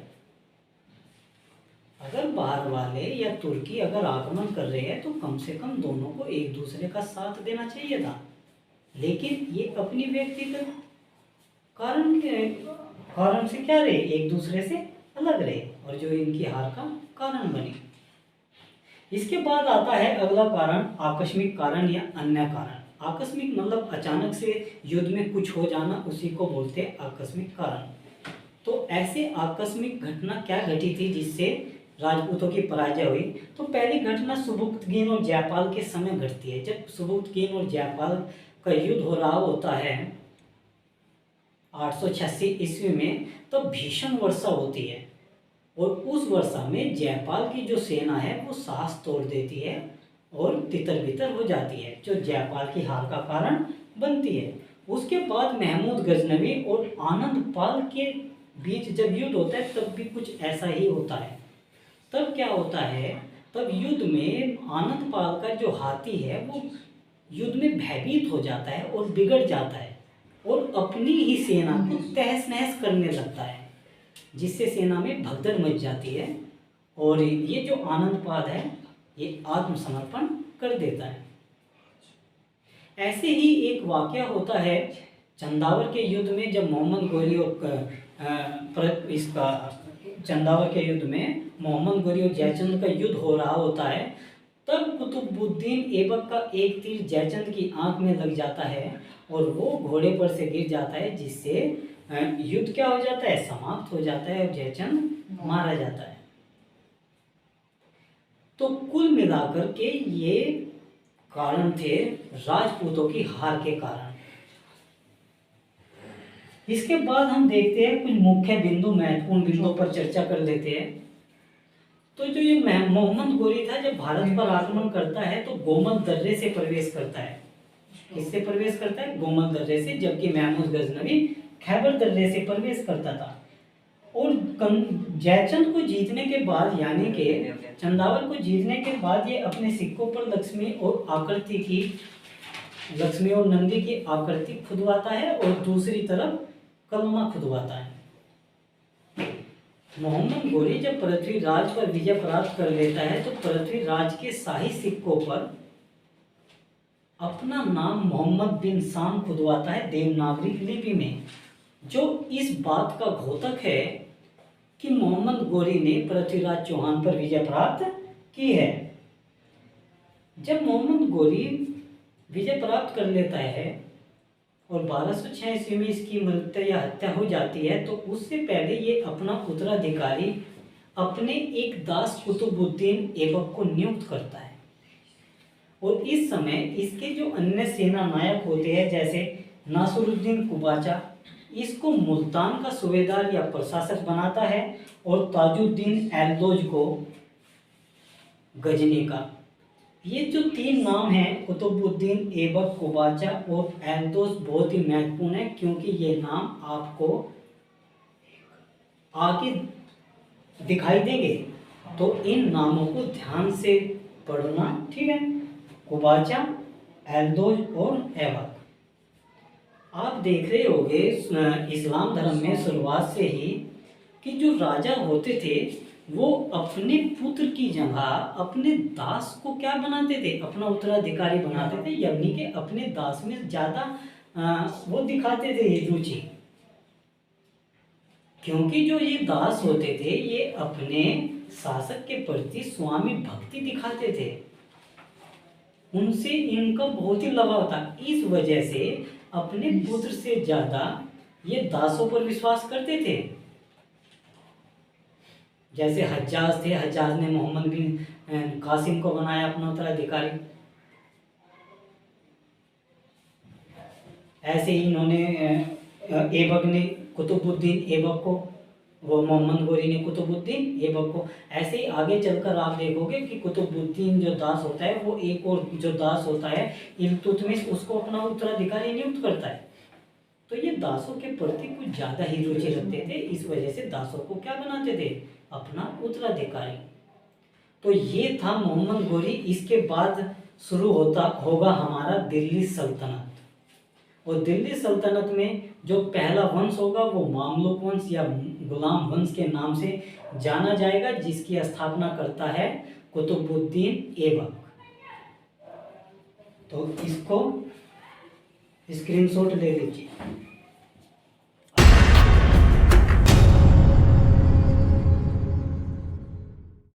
अगर बाहर वाले या तुर्की अगर आक्रमण कर रहे हैं तो कम से कम दोनों को एक दूसरे का साथ देना चाहिए था, लेकिन ये अपनी व्यक्तिगत कारण से क्या रहे, एक दूसरे से अलग रहे, और जो इनकी हार का कारण बने। इसके बाद आता है अगला कारण, आकस्मिक कारण या अन्य कारण। आकस्मिक मतलब अचानक से युद्ध में कुछ हो जाना, उसी को बोलते हैं आकस्मिक कारण। तो ऐसे आकस्मिक घटना क्या घटी थी जिससे राजपूतों की पराजय हुई? तो पहली घटना सुबुक्तगीन और जयपाल के समय घटती है। जब सुबुक्तगीन और जयपाल का युद्ध हो रहा होता है 886 ईस्वी में, तो भीषण वर्षा होती है और उस वर्षा में जयपाल की जो सेना है वो साहस तोड़ देती है और तितर बितर हो जाती है, जो जयपाल की हार का कारण बनती है। उसके बाद महमूद गजनवी और आनंद पाल के बीच जब युद्ध होता है तब भी कुछ ऐसा ही होता है। तब क्या होता है, तब युद्ध में आनंद पाल का जो हाथी है वो युद्ध में भयभीत हो जाता है और बिगड़ जाता है और अपनी ही सेना को तहस नहस करने लगता है, जिससे सेना में भगदड़ मच जाती है और ये जो आनंद पाल है ये आत्मसमर्पण कर देता है। ऐसे ही एक वाकया होता है चंदावर के युद्ध में, जब मोहम्मद गोरी और इसका चंदावर के युद्ध में मोहम्मद गोरी और जयचंद का युद्ध हो रहा होता है, तब कुतुबुद्दीन ऐबक का एक तीर जयचंद की आंख में लग जाता है और वो घोड़े पर से गिर जाता है, जिससे युद्ध क्या हो जाता है, समाप्त हो जाता है और जयचंद मारा जाता है। तो कुल मिलाकर के ये कारण थे राजपूतों की हार के कारण। इसके बाद हम देखते हैं कुछ मुख्य बिंदु, महत्वपूर्ण बिंदुओं पर चर्चा कर लेते हैं। तो जो ये मोहम्मद गोरी था जब भारत पर आक्रमण करता है तो गोमल दर्रे से प्रवेश करता है। किससे प्रवेश करता है? गोमल दर्रे से, जबकि महमूद गजनवी खैबर दर्रे से प्रवेश करता था। और जयचंद को जीतने के बाद, यानी कि चंदावर को जीतने के बाद, ये अपने सिक्कों पर लक्ष्मी और नंदी की आकृति खुदवाता है और दूसरी तरफ कलमा खुदवाता है। मोहम्मद गोरी जब पृथ्वीराज पर विजय प्राप्त कर लेता है तो पृथ्वीराज के शाही सिक्कों पर अपना नाम मोहम्मद बिन शाम खुदवाता है देवनागरी लिपि में, जो इस बात का घोतक है कि मोहम्मद गोरी ने पृथ्वीराज चौहान पर विजय प्राप्त की है। जब मोहम्मद गोरी विजय प्राप्त कर लेता है और 1206 ईस्वी में इसकी मृत्यु या हत्या हो जाती है, तो उससे पहले ये अपना उत्तराधिकारी अपने एक दास कुतुबुद्दीन ऐबक को नियुक्त करता है। और इस समय इसके जो अन्य सेना नायक होते हैं, जैसे नासरुद्दीन कुबाचा, इसको मुल्तान का सूबेदार या प्रशासक बनाता है और ताजुद्दीन एल्दोज को गजनी का। ये जो तीन नाम हैं, कुतुबुद्दीन ऐबक, कुबाचा और एल्दोज, बहुत ही महत्वपूर्ण है, क्योंकि ये नाम आपको आगे दिखाई देंगे, तो इन नामों को ध्यान से पढ़ना, ठीक है। कुबाचा, एल्दोज और ऐबक। आप देख रहे होंगे इस्लाम धर्म में शुरुआत से ही कि जो राजा होते थे वो अपने पुत्र की जगह अपने दास को क्या बनाते थे, अपना उत्तराधिकारी बनाते थे, यानी कि अपने दास में ज़्यादा वो दिखाते थे ये रुचि, क्योंकि जो ये दास होते थे ये अपने शासक के प्रति स्वामी भक्ति दिखाते थे। उनसे इनका बहुत ही लगाव था। इस वजह से अपने पुत्र से ज्यादा ये दासों पर विश्वास करते थे। जैसे हज्जाज थे, हज्जाज ने मोहम्मद बिन कासिम को बनाया अपना उत्तराधिकारी। ऐसे ही इन्होंने ऐबक ने कुतुबुद्दीन ऐबक को, वो मोहम्मद गोरी ने कुतुबुद्दीन ऐबक को। ऐसे ही आगे चलकर आप देखोगे कि कुतुबुद्दीन जो दास होता है वो एक और जो दास होता है इल्तुतमिश, उसको अपना उत्तराधिकारी नियुक्त करता है। तो ये दासों के प्रति कुछ ज़्यादा ही रुचि रखते थे, इस वजह से दासों को क्या बनाते थे, अपना उत्तराधिकारी। तो ये था मोहम्मद गोरी। इसके बाद शुरू होगा हमारा दिल्ली सल्तनत। और दिल्ली सल्तनत में जो पहला वंश होगा वो मामलुक वंश या गुलाम वंश के नाम से जाना जाएगा, जिसकी स्थापना करता है कुतुबुद्दीन ऐबक। तो इसको स्क्रीनशॉट ले लीजिए।